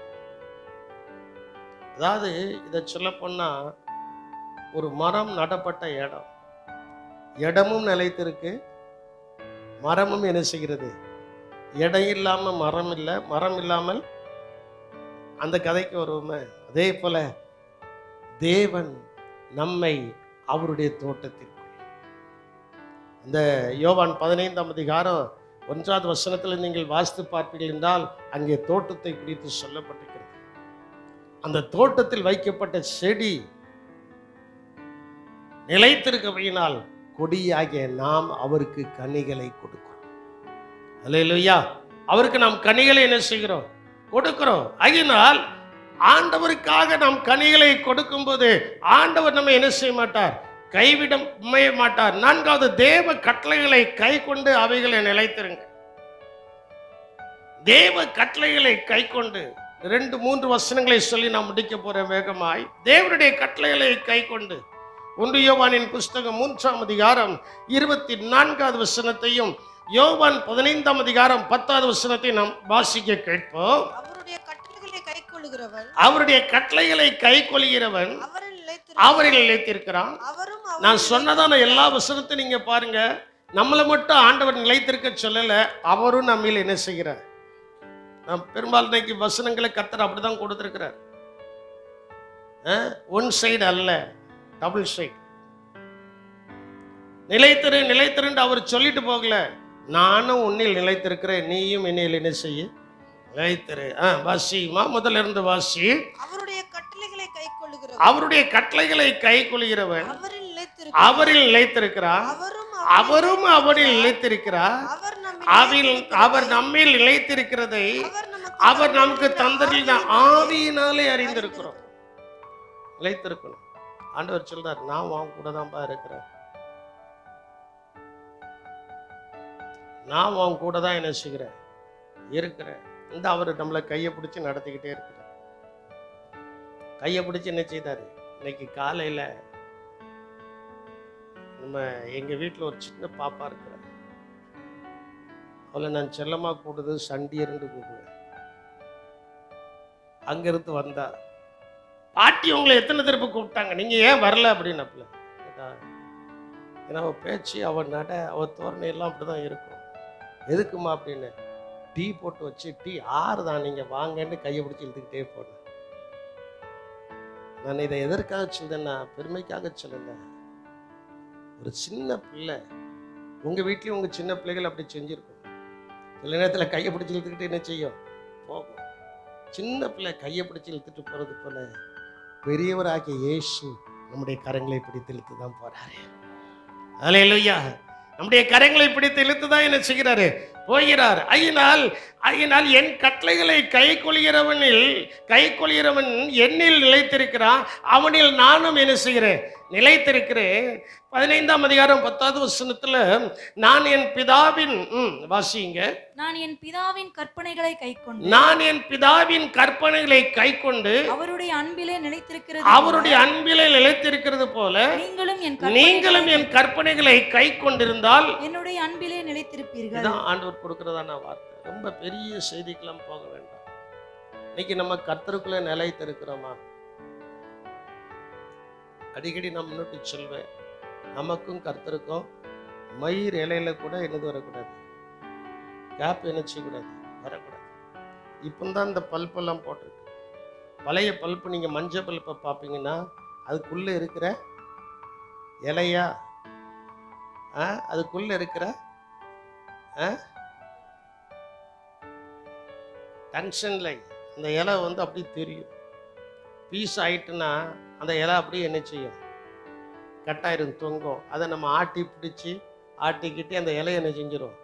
அதாவது இதை சொல்ல போனா, ஒரு மரம் நடப்பட்ட இடம், இடமும் நிலைத்திருக்கு, மரமும் என்ன செய்கிறது? இடம் இல்லாம மரம் இல்லை, மரம் இல்லாமல் அந்த கதைக்கு வருவோமே. அதே போல தேவன் நம்மை அவருடைய தோட்டத்திற்குள், இந்த யோவான் 15:1 நீங்கள் வாசித்து பார்ப்பீர்கள் என்றால் அங்கே தோட்டத்தை குறித்து சொல்லப்பட்டிருக்கிறது. அந்த தோட்டத்தில் வைக்கப்பட்ட செடி நிலைத்திருக்கவையினால் கொடியாகிய நாம் அவருக்கு கனிகளை கொடுக்கிறோம். அல்லேலூயா. அவருக்கு நாம் கனிகளை என்ன செய்கிறோம்? கொடுக்கிறோம். ஆகினால் ஆண்டவருக்காக நாம் கனிகளை கொடுக்கும் போது ஆண்டவர் நம்ம என்ன செய்ய மாட்டார்? கைவிட மாட்டார். 4வது, தேவ கட்டளைகளை கை கொண்டு அவைகளை நிலைத்திருங்க. தேவ கட்டளைகளை கை கொண்டு 2-3 வசனங்களை சொல்லி நான் முடிக்க போறேன் வேகமாய். தேவனுடைய கட்டளைகளை கை கொண்டு 1 யோவானின் புஸ்தகம் 3:24 யோவான் 15:10 நாம் வாசிக்க கேட்போம். அவருடைய கட்டளைகளை கை கொள்கிறவன் அவரில் நிலைத்திருக்கிறான். நான் சொன்னதான எல்லா வசனத்தையும் நீங்க பாருங்க. நம்மளை மட்டும் ஆண்டவர் நிலைத்திருக்க சொல்லல, அவரும் நம்மில் என்ன செய்கிறார்? நாம் பெரும்பாலும் இன்னைக்கு வசனங்களை கர்த்தர் அப்படிதான் கொடுத்திருக்கிறார். ஒன் சைடு அல்ல, டபுள் சைடு. நிலைத்திருன்னு அவர் சொல்லிட்டு போகல, நானும் உன்னில் நிலைத்திருக்கிறேன், நீயும் என்னில் என்ன செய்ய? நிலைத்திரு. வாசிமா, முதல்ல இருந்து வாசி. அவருடைய கட்டளைகளை கை கொள்கிறவன் அவரில் நிலைத்திருக்கிறார், அவரும் அவரில் நிலைத்திருக்கிறார். அவர் நம்மில் நிலைத்திருக்கிறதை அவர் நமக்கு தந்ததில் ஆவியினாலே அறிந்திருக்கிறோம். நிலைத்திருக்கணும். ஆண்டவர் சொல்றார், நான் உன் கூட தான்ப்பா இருக்கிறேன், நான் உன் கூட தான் என்ன செய்கிறேன்? இருக்கிறேன். இந்த அவர் நம்மளை கையை பிடிச்சி நடத்திக்கிட்டே இருக்கிறார். கையை பிடிச்சி என்ன செய்தாரு? இன்னைக்கு காலையில நம்ம எங்க வீட்டில் ஒரு சின்ன பாப்பா இருக்கிறார். அவளை நான் செல்லமா கூடுது, சண்டியர்ன்னு கூடுவேன். அங்கிருந்து வந்தா, பாட்டி உங்களை எத்தனை திருப்பி கூப்பிட்டாங்க, நீங்க ஏன் வரல அப்படின்னப்பல. ஏன்னா அவ பேச்சு, அவ நட, அவ தோரணை எல்லாம் அப்படிதான் இருக்கும். எதுக்குமா அப்படின்னு, டீ போட்டு வச்சு, டீ ஆறுதான், நீங்க வாங்கன்னு கையை பிடிச்சி இழுத்துக்கிட்டே போனேன். நான் இதை எதற்காக சொல்றேன்னா, பெருமைக்காக சொல்லல. ஒரு சின்ன பிள்ளை, உங்க வீட்லயும் உங்க சின்ன பிள்ளைகள் அப்படி செஞ்சிருக்கும். சில நேரத்தில் கையை பிடிச்சி இழுத்துக்கிட்டு என்ன செய்யும்? போகும். சின்ன பிள்ளை கையை பிடிச்சி இழுத்துட்டு போறது போல பெரியவராகிய இயேசு நம்முடைய கரங்களை பிடித்து இழுத்து தான் போறாரு. அல்லேலூயா. நம்முடைய கரங்களை பிடித்து இழுத்து தான் என்ன செய்கிறாரு? போகிறார். ஆயினால் என் கட்டளைகளை கை கொள்கிறவன் என்னில் நிலைத்திருக்கிறான், அவனில் நானும் என்ன செய்கிறேன்? நிலைத்திருக்கிறேன். 15:10 நான் என் பிதாவின் வாசிங்க, நான் என் பிதாவின் கற்பனைகளை கைக்கொண்டு அவருடைய அன்பிலே நிலைத்திருக்கிறது போல நீங்களும் என் கற்பனைகளை கை கொண்டிருந்தால் என்னுடைய அன்பிலே நிலைத்திருப்பீர்கள். இதான் ஆண்டவர் கொடுக்கிறதான வார்த்தை. ரொம்ப பெரிய செய்திக்கெல்லாம் போக வேண்டாம். இன்னைக்கு நம்ம கர்த்தருக்குள்ள நிலைத்திருக்கிறோமா? அடிக்கடி நான் முன்னோட்டி சொல்வேன், நமக்கும் கர்த்தருக்கும் மயிர் இலையில கூட என்னது வரக்கூடாது, கேப் என்ன செய்யக்கூடாது, வரக்கூடாது. இப்போ தான் இந்த பல்பெல்லாம் போட்டிருக்கு. பழைய பல்ப்பு நீங்கள் மஞ்சள் பல்ப்பை பார்ப்பீங்கன்னா அதுக்குள்ளே இருக்கிற இலையா, அதுக்குள்ளே இருக்கிற டங்ஷன்ல அந்த இலை வந்து அப்படி தெரியும். பீஸ் ஆயிட்டுன்னா அந்த இலை அப்படியே என்ன செய்யும், கட்டாயிரும், தொங்கும். அதை நம்ம ஆட்டி பிடிச்சி ஆட்டிக்கிட்டு அந்த இலையை என்ன செஞ்சிடும்,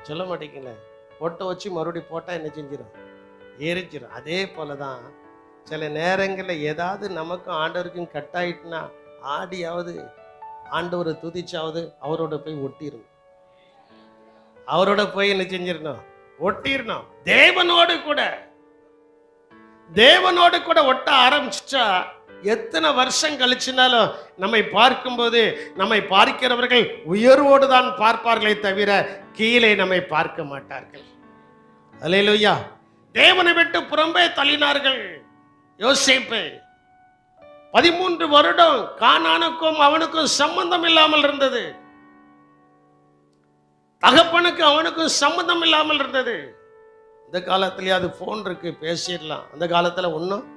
சொல்ல மாட்டேங்கல, ஒட்ட வச்சு மறுபடியும் போட்டால் என்ன செஞ்சிடும், எரிச்சிடும். அதே போல தான் சில நேரங்களில் ஏதாவது நமக்கும் ஆண்டவருக்கும் கட்டாயிட்டுனா ஆடியாவது ஆண்டவரை துதிச்சாவது அவரோட போய் ஒட்டிடணும், அவரோட போய் என்ன செஞ்சிடணும், ஒட்டிடணும். தேவனோடு கூட ஒட்ட ஆரம்பிச்சிட்டா எத்தனை வருஷம் கழிச்சுனாலும் நம்மை பார்க்கும்போது நம்மை பார்க்கிறவர்கள் உயர்வோடு தான் பார்ப்பார்களே தவிர கீழே நம்மை பார்க்க மாட்டார்கள். அல்லேலூயா. தேவனை விட்டு புறம்பே தள்ளினார்கள் யோசேப்பு. 13 வருடம் கானானுக்கும் அவனுக்கும் சம்பந்தம் இல்லாமல் இருந்தது. தகப்பனுக்கு அவனுக்கும் சம்பந்தம் இல்லாமல் இருந்தது. இந்த காலத்திலேயே அது போன் இருக்கு, பேசிடலாம். அந்த காலத்துல ஒன்றும்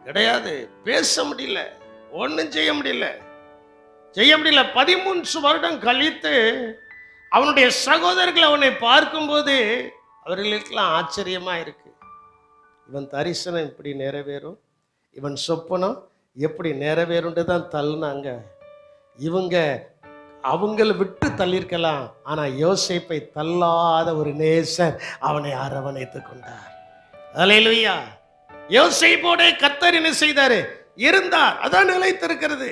கிடையாது, பேச முடியல, ஒன்றும் செய்ய முடியல. 13 வருடம் கழித்து அவனுடைய சகோதரர்கள் அவனை பார்க்கும்போது அவர்களுக்கெல்லாம் ஆச்சரியமா இருக்கு. இவன் தரிசனம் இப்படி நிறைவேறும், இவன் சொப்பனம் எப்படி நிறைவேறும்னு தான் தள்ளினாங்க. இவங்க அவங்களை விட்டு தள்ளியிருக்கலாம், ஆனா யோசேப்பை தள்ளாத ஒரு நேசர் அவனை அரவணைத்துக் கொண்டார். அல்லேலூயா. யோசேப்போட கர்த்தர் என்ன செய்தாரு, இருந்தார். அதான் நிலைத்திருக்கிறது.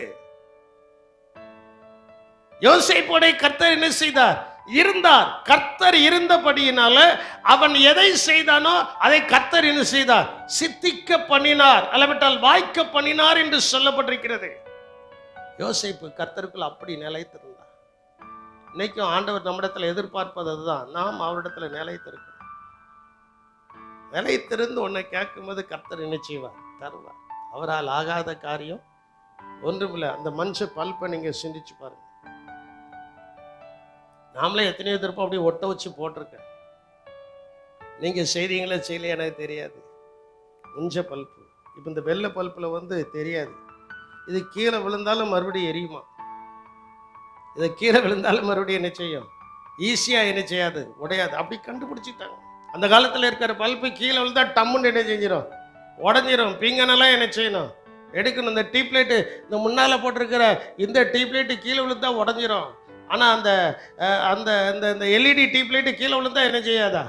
யோசேப்போட கர்த்தர் என்ன செய்தார், இருந்தார். கர்த்தர் இருந்தபடியினால அவன் எதை செய்தானோ அதை கர்த்தர் என்ன செய்தார், சித்திக்க பண்ணினார், அல்லவிட்டால் வாய்க்க பண்ணினார் என்று சொல்லப்பட்டிருக்கிறது. யோசேப்பு கர்த்தருக்குள் அப்படி நிலைத்திருந்தார். இன்னைக்கும் ஆண்டவர் நம்மிடத்துல எதிர்பார்ப்பது அதுதான், நாம் அவரிடத்துல நிலைத்திருக்கோம். நிலைத்திருந்து உன்னை கேட்கும்போது கர்த்தர் என்ன செய்வார், தருவார். அவரால் ஆகாத காரியம் ஒன்றுமில்லை. அந்த மனுஷ பல்பை நீங்க சிந்திச்சு பாருங்க. நாமளே எத்தனையோ திருப்பம் அப்படியே ஒட்ட வச்சு போட்டிருக்கேன். நீங்க செய்றீங்களா செய்யலையா எனக்கு தெரியாது. மஞ்ச பல்பு. இப்போ இந்த வெள்ளை பல்பில் வந்து தெரியாது, இது கீழே விழுந்தாலும் மறுபடியும் எரியுமா, இதை கீழே விழுந்தாலும் மறுபடியும் என்ன செய்யும், ஈஸியா என்ன செய்யாது, உடையாது. அப்படி கண்டுபிடிச்சிட்டாங்க. அந்த காலத்தில் இருக்கிற பல்பு கீழே விழுந்தா டம்முன்னு என்ன செஞ்சிடும், உடஞ்சிரும். பீங்கனெல்லாம் என்ன செய்யணும், எடுக்கணும். இந்த டீப் லைட்டு, இந்த முன்னால் போட்டிருக்கிற இந்த டீப் லைட்டு கீழே விழுந்தா உடஞ்சிரும். ஆனால் அந்த அந்த இந்த இந்த எல்இடி டீப் லைட்டு கீழே விழுந்தா என்ன செய்யாதா,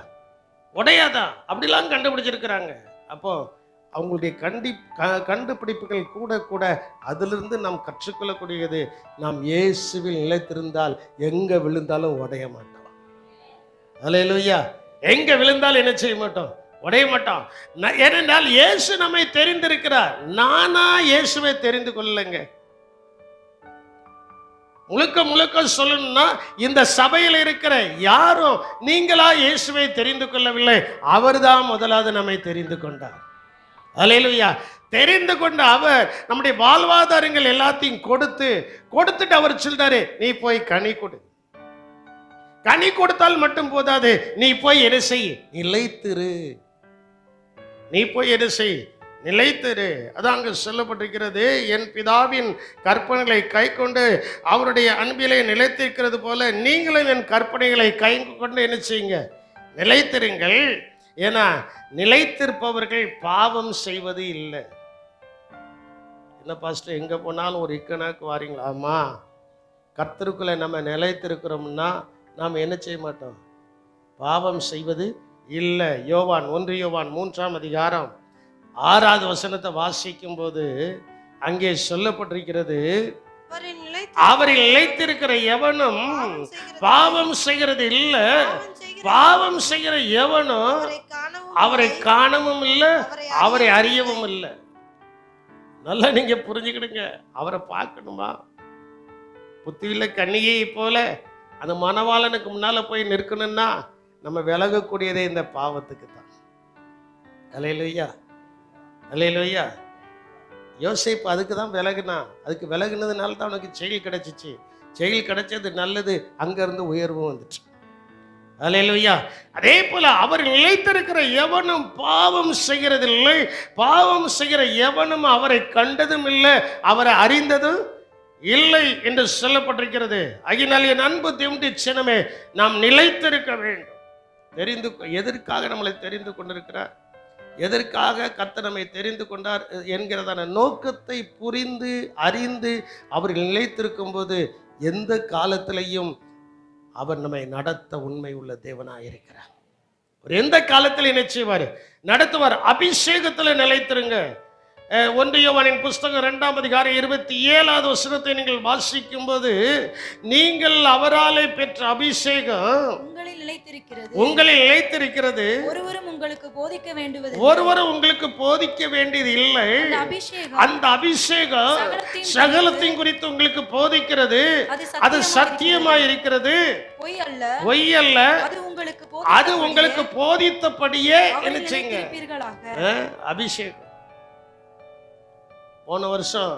உடையாதா. அப்படிலாம் கண்டுபிடிச்சிருக்கிறாங்க. அப்போ அவங்களுடைய கண்டுபிடிப்புகள் கூட கூட அதிலிருந்து நாம் கற்றுக்கொள்ளக்கூடியது, நாம் இயேசுவில் நிலைத்திருந்தால் எங்க விழுந்தாலும் உடைய மாட்டோம். அல்லேலூயா. எங்க விழுந்தாலும் என்ன செய்ய மாட்டோம், உடைய மாட்டோம். ஏனென்றால் இயேசு நம்மை தெரிந்திருக்கிறார். நானா இயேசுவை தெரிந்து கொள்ளலைங்க. முழுக்க முழுக்க சொல்லணும்னா இந்த சபையில் இருக்கிற யாரும் நீங்களா இயேசுவை தெரிந்து கொள்ளவில்லை, அவர்தான் முதலாவது நம்மை தெரிந்து கொண்டார். அல்லேலூயா. தெரிந்து கொண்ட அவர் நம்முடைய வாழ்வாதாரங்கள் எல்லாத்தையும் கொடுத்துட்டு அவர் சொல்றாரு, நீ போய் கனி கொடு. கனி கொடுத்தால் மட்டும் போதாது, நீ போய் என்ன செய், நிலைத்திரு. நீ போய் என்ன செய், நிலைத்திரு. அதான் அங்கு சொல்லப்பட்டிருக்கிறது, என் பிதாவின் கற்பனைகளை கை கொண்டு அவருடைய அன்பிலே நிலைத்திருக்கிறது போல நீங்களும் என் கற்பனைகளை கை கொண்டு என்ன செய்யுங்க, நிலைத்திருங்கள். ஏன்னா நிலைத்திருப்பவர்கள் பாவம் செய்வது இல்லை. என்ன பாஸ்டர், எங்க போனாலும் ஒரு இக்கனாக்கு வாரீங்களா? ஆமா, கர்த்தருக்குள்ள நம்ம நிலைத்திருக்கிறோம்னா நாம் என்ன செய்ய மாட்டோம், பாவம் செய்வது இல்லை. யோவான் 1 யோவான் 3ஆம் அதிகாரம் 6வது வசனத்தை வாசிக்கும் போது அங்கே சொல்லப்பட்டிருக்கிறது, அவரில் நிலைத்திருக்கிற எவனும் பாவம் செய்கிறது இல்லை, பாவம் செய்கிற எவனும் அவரை காணவும் இல்லை, அவரை அறியவும் இல்லை. நல்லா நீங்க புரிஞ்சுக்கிடுங்க. அவரை பார்க்கணுமா, புத்தியுள்ள கன்னியை போல அந்த மணவாளனுக்கு முன்னால போய் நிற்கணும்னா நம்ம விலகக்கூடியதே இந்த பாவத்துக்கு தான். அல்லேலூயா, அல்லேலூயா. யோசேப்பு அதுக்கு தான் விலகுனா. அதுக்கு விலகுனதுனால தான் அவனுக்கு செயல் கிடைச்சிச்சு. செயல் கிடைச்சது நல்லது, அங்கிருந்து உயர்வும் வந்துச்சு. அல்லேலூயா. அதே போல அவர் நிலைத்திருக்கிற எவனும் பாவம் செய்கிறதில்லை, பாவம் செய்கிற எவனும் அவரை கண்டதும் இல்லை, அவரை அறிந்ததும் இல்லை என்று சொல்லப்பட்டிருக்கிறது. ஆகையினால் என் அன்பு தேவனுடைய சினமே, நாம் நிலைத்திருக்க வேண்டும். எதற்காக நம்மளை தெரிந்து கொண்டிருக்கிறார், எதற்காக கர்த்தர் நம்மை தெரிந்து கொண்டார் என்கிறதான நோக்கத்தை புரிந்து அறிந்து அவர் நிலைத்திருக்கும் போது எந்த காலத்திலையும் அவர் நம்மை நடத்த உண்மை உள்ள தேவனாக இருக்கிறார். ஒரு எந்த காலத்தில் என்ன செய்வார், நடத்துவார். அபிஷேகத்தில் நிலைத்திருங்க. 1 யோவானின் புஸ்தகம் 2ஆம் அதிகாரம் 27வது வசனத்தை நீங்கள் வாசிக்கும் போது, நீங்கள் அவராலே பெற்ற அபிஷேகம் உங்களில் நிலைத்திருக்கிறது, ஒருவரும் உங்களுக்கு போதிக்க வேண்டியது இல்லை. அந்த அபிஷேகம் சகலத்தையும் குறித்து உங்களுக்கு போதிக்கிறது. அது சத்தியமாய் இருக்கிறது, பொய் அல்ல. அது உங்களுக்கு போதித்தபடியே என்ன செய்யுங்க. அபிஷேகம் போன வருஷம்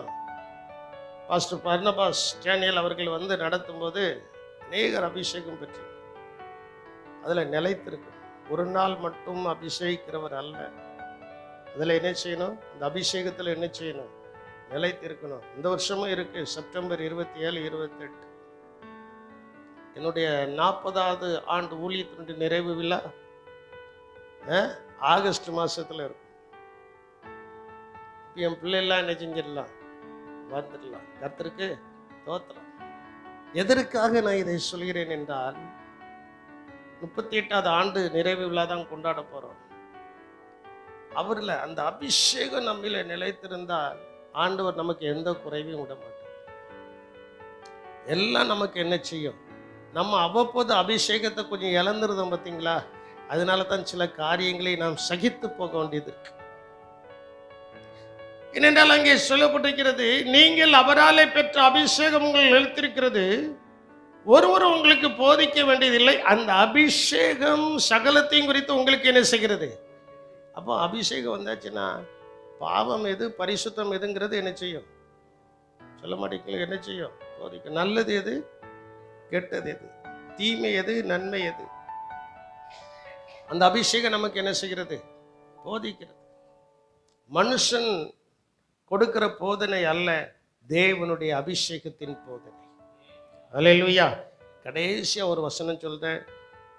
பாஸ்டர் பர்னபாஸ் டேனியல் அவர்கள் வந்து நடத்தும் போது அநேகர் அபிஷேகம் பெற்று அதில் நிலைத்திருக்கு. ஒரு நாள் மட்டும் அபிஷேகிக்கிறவர் அல்ல. அதில் என்ன செய்யணும், இந்த அபிஷேகத்தில் என்ன செய்யணும், நிலைத்திருக்கணும். இந்த வருஷமும் இருக்கு. செப்டம்பர் 27, 28 என்னுடைய 40வது ஆண்டு ஊழியத்தினுடைய நிறைவு விழா ஆகஸ்ட் மாசத்துல இருக்கும். என் பிள்ளைலாம் என்ன செஞ்சிடலாம், வந்துடலாம். கர்த்தருக்கு தோத்திரம். எதற்காக நான் இதை சொல்கிறேன் என்றால், 38வது ஆண்டு நிறைவு விழா தான் கொண்டாட போறோம். அவர்ல அந்த அபிஷேகம் நம்மில நிலைத்திருந்தால் ஆண்டவர் நமக்கு எந்த குறைவையும் விட மாட்டார். எல்லாம் நமக்கு என்ன செய்யும், நம்ம அவ்வப்போது அபிஷேகத்தை கொஞ்சம் இழந்துருந்தோம் பார்த்தீங்களா, அதனால தான் சில காரியங்களை நாம் சகித்து போக வேண்டியது இருக்கு. ஏனென்றால் அங்கே சொல்லப்பட்டிருக்கிறது, நீங்கள் அவராலே பெற்ற அபிஷேகம் உங்கள் நிலைத்திருக்கிறது, ஒருவரும் உங்களுக்கு போதிக்க வேண்டியதில்லை. அந்த அபிஷேகம் சகலத்தையும் குறித்து உங்களுக்கு என்ன செய்கிறது. அப்போ அபிஷேகம் வந்தாச்சுன்னா பாவம் எது பரிசுத்தம் எதுங்கிறது என்ன செய்யும், சொல்ல மாட்டேங்க. என்ன செய்யும், போதிக்கும். நல்லது எது, கெட்டது எது, தீமை எது, நன்மை எது, அந்த அபிஷேகம் நமக்கு என்ன செய்கிறது, போதிக்கிறது. மனுஷன் கொடுக்கிற போதனை அல்ல, தேவனுடைய அபிஷேகத்தின் போதனை. அல்லேலூயா. கடைசியா ஒரு வசனம் சொல்றேன்.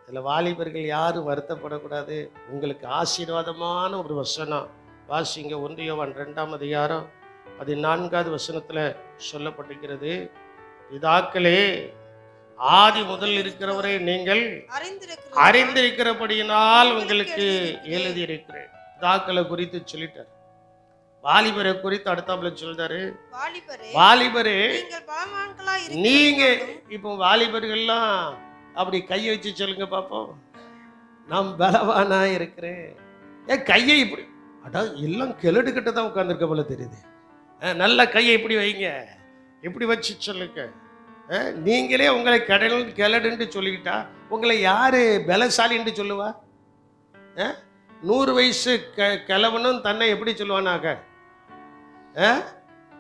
இதில் வாலிபர்கள் யாரும் வருத்தப்படக்கூடாது. உங்களுக்கு ஆசீர்வாதமான ஒரு வசனம் வாசிங்க. 1 யோவான் 2ஆம் அதிகாரம் 14வது வசனத்துல சொல்லப்பட்டிருக்கிறது, பிதாக்களே ஆதி முதல் இருக்கிறவரை நீங்கள் அறிந்திருக்கிறபடியினால் உங்களுக்கு எழுதியிருக்கிறேன். பிதாக்களை குறித்து சொல்லிட்டார். வாலிபரை குறித்து அடுத்தாப்புல சொல்றாரு, வாலிபரே நீங்க இப்போ வாலிபர்கள்லாம் அப்படி கையை வச்சு சொல்லுங்க பாப்போம், நான் பலவானா இருக்கிறேன். ஏன் கையை இப்படி, அடா எல்லாம் கெலடுகிட்ட தான் உட்கார்ந்துருக்க போல தெரியுது. நல்ல கையை இப்படி வைங்க, இப்படி வச்சு சொல்லுங்க. நீங்களே உங்களை கெலடுன்னு சொல்லிக்கிட்டா உங்களை யாரு பலசாலின்னு சொல்லுவா? 100 வயசு கிழவனும் தன்னை எப்படி சொல்லுவானாக?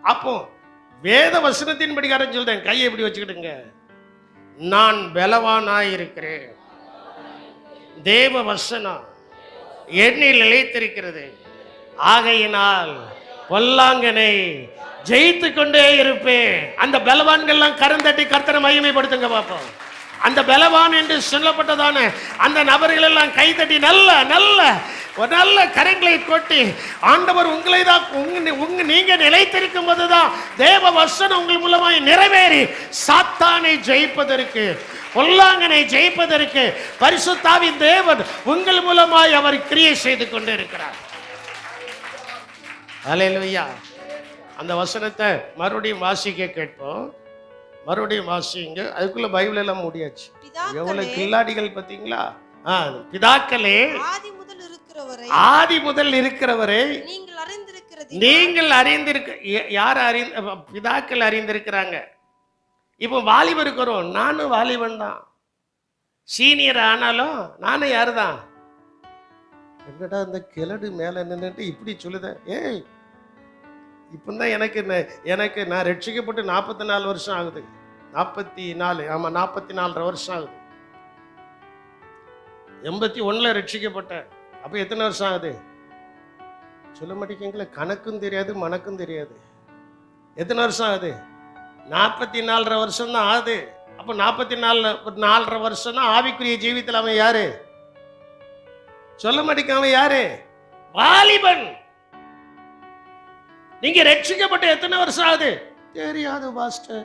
அப்போ வேத வசனத்தின் படிக்காரன் சொல்றேன், கையை எப்படி வச்சுக்கிட்டுங்க, நான் பலவானாய் இருக்கிறேன், தேவ வசனம் என்னில் நிலைத்திருக்கிறது, ஆகையினால் பொல்லாங்கனை ஜெயித்து கொண்டே இருப்பேன். அந்த பலவான்கள்லாம் கரந்தட்டி கர்த்தரை மகிமைப்படுத்துங்க பார்ப்போம். அந்த பலவான் என்று சொல்லப்பட்டதான அந்த நபர்கள் எல்லாம் கைதட்டி நல்ல நல்ல நல்ல கரங்களை கொட்டி, ஆண்டவர் உங்களை தான் நீங்க நிலைத்திருக்கும் போதுதான் தேவ வசனம் உங்கள் மூலமாய் நிறைவேறி சாத்தானை ஜெயிப்பதற்கு, பொல்லாங்கனை ஜெயிப்பதற்கு பரிசுத்தாவின் தேவன் உங்கள் மூலமாய் அவர் கிரியை செய்து கொண்டு இருக்கிறார். அல்லேலூயா. அந்த வசனத்தை மறுபடியும் வாசிக்க கேட்போம். மறுபடியும் வாசிங்க. அதுக்குள்ள பைபிள் எல்லாம் முடியாச்சு. எவ்வளவு கில்லாடிகள் பார்த்தீங்களா? பிதாக்களே ஆதி முதல் இருக்கிறவரை நீங்கள் அறிந்திருக்க, யார் பிதாக்கள் அறிந்திருக்கிறாங்க. இப்போ வாலிபருக்கு வரும், நானும் வாலிபன் தான், சீனியர் ஆனாலும் நானும் யாரு தான், என்னடா இந்த கிழடு மேலே நின்றுட்டு இப்படி சொல்லுத? ஏய், இப்போதான் எனக்கு நான் ரட்சிக்கப்பட்டு 44 வருஷம் ஆகுது. 44, ஆமாம் 44.5 வருஷம் ஆகுது. 81ல் ரட்சிக்கப்பட்டேன். அப்போ எத்தனை வருஷம் ஆகுது சொல்ல மாட்டேங்கிங்களே? கணக்கும் தெரியாது, மணக்கும் தெரியாது. எத்தனை வருஷம் ஆகுது? 44.5 வருஷம் தான் ஆகுது. அப்போ 44.5 வருஷம் தான் ஆவிக்குரிய ஜீவித்தில் அவன் யாரு சொல்ல மாட்டேங்க? அவன் யாரு? வாலிபன். நீங்க ரட்சிக்கப்பட்ட எத்தனை வருஷம் ஆகுது தெரியாது பாஸ்டர்.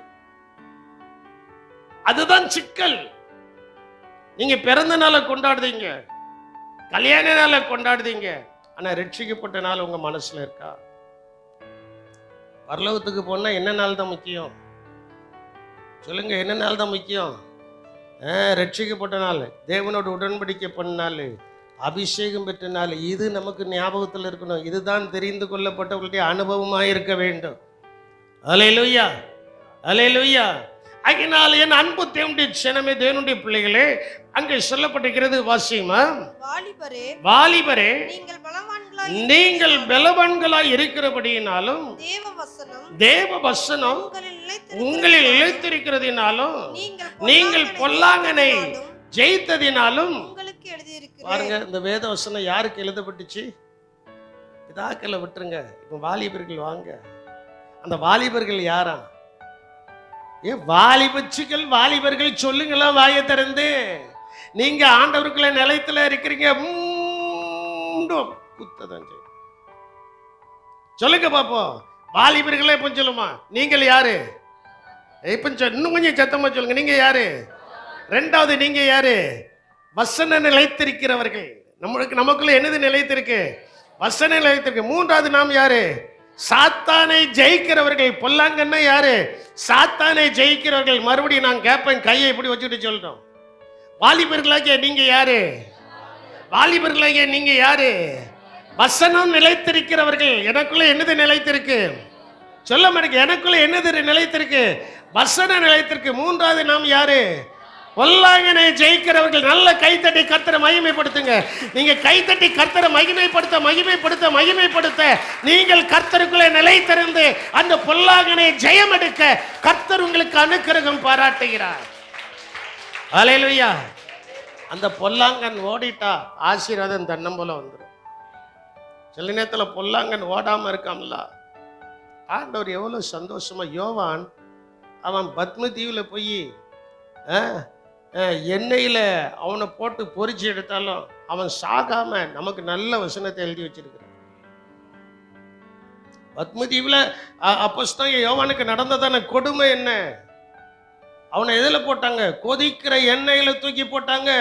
அதுதான் சிக்கல். நீங்க பிறந்த நாளை கொண்டாடுதீங்க, கல்யாண நாளை கொண்டாடுதீங்க, ஆனா ரட்சிக்கப்பட்ட நாள் உங்க மனசுல இருக்கா? பரலோகத்துக்கு போனா என்ன நாள் தான் முக்கியம் சொல்லுங்க? என்ன நாள் தான் முக்கியம்? ரட்சிக்கப்பட்ட நாள், தேவனோட உடன்படிக்கை பண்ண நாள், அபிஷேகம் பெற்ற நாள். இது நமக்கு ஞாபகத்தில் இருக்கணும். இதுதான் தெரிந்து கொள்ளப்பட்டவர்களுடைய அனுபவமாக இருக்க வேண்டும். அல்லேலூயா, அல்லேலூயா. அதனால் என் அன்பு தேவனுடைய ஜனமே, தேவனுடைய பிள்ளைகளே, அங்கே சொல்லப்பட்டிருக்கிறது, வாசியமா? வாலிபரே, வாலிபரே, நீங்கள் பலவான்களாய் இருக்கிறபடியினாலும் தேவ வசனம் உங்களில் நிலைத்திருக்கிறதினாலும் நீங்கள் பொல்லாங்கனை ஜெயித்ததினாலும். பாருங்க, இந்த வேத வசனம் யாருக்கு எழுதப்பட்டுச்சு? பிதாக்களை விட்டுருங்க, இப்போ வாலிபர்கள் வாங்க. அந்த வாலிபர்கள் யாரா? வாலிபச்சிகள் வாலிபர்கள் சொல்லுங்களா வாயை திறந்து. நீங்க ஆண்டவருக்குள்ள நிலையத்துல இருக்கிறீங்க, குத்ததான் சொல்லுங்க பாப்போம். வாலிபர்களே இப்ப சொல்லுமா, நீங்கள் யாரு? இப்ப இன்னும் கொஞ்சம் சத்தமா சொல்லுங்க, நீங்க யாரு? ரெண்டாவது, நீங்க யாரு? வசன நிலைத்திருக்கிறவர்கள். நமக்குள்ள என்னது நிலைத்திருக்கு? வசன நிலைத்திருக்கு. மூன்றாவது, நாம் யாரு? சாத்தானை ஜெயிக்கிறவர்கள். பொல்லாங்கன்னா யாரு? சாத்தானை ஜெயிக்கிறவர்கள். மறுபடியும் நான் கேட்பேன், கையை இப்படி வச்சுட்டு சொல்றோம். வாலிபர்களாகிய நீங்க யாரு? வாலிபர்களாகிய நீங்க யாரு? வசனம் நிலைத்திருக்கிறவர்கள். எனக்குள்ள என்னது நிலைத்திருக்கு சொல்ல மாட்டேங்க. எனக்குள்ள என்னது நிலைத்திருக்கு? வசனம் நிலைத்திருக்கு. மூன்றாவது, நாம் யாரு? பொல்லாங்கனை ஜெயிக்கிறவர்கள். நல்ல கைத்தட்டி கர்த்தரை மகிமைப்படுத்துங்க. நீங்க கைத்தட்டி கர்த்தரை மகிமைப்படுத்த நீங்கள் கர்த்தருக்குள்ளே நிலைத்திருந்து அந்த பொல்லாங்கனை ஜெயம் எடுக்க கர்த்தர் உங்களுக்கு அனுக்கிரகம் பாராட்டுகிறார். அல்லேலூயா. அந்த பொல்லாங்கன் ஓடிட்டா ஆசீர்வாதம் தன்னம் போல வந்துடும். சில நேரத்தில் பொல்லாங்கன் ஓடாம இருக்காமல, ஆண்டவர் எவ்வளவு சந்தோஷமா. யோவான் அவன் பத்ம தீவுல போய் எண்ணெயில் அவனை போட்டு பொறிச்சு எடுத்தாலும் அவன் சாகாம நமக்கு நல்ல வசனத்தை எழுதி வச்சிருக்கிறான். பத்மதீவில் அப்போஸ்தலன் யோவானுக்கு நடந்ததான கொடுமை என்ன? அவனை எதில் போட்டாங்க? கொதிக்கிற எண்ணெயில் தூக்கி போட்டாங்க.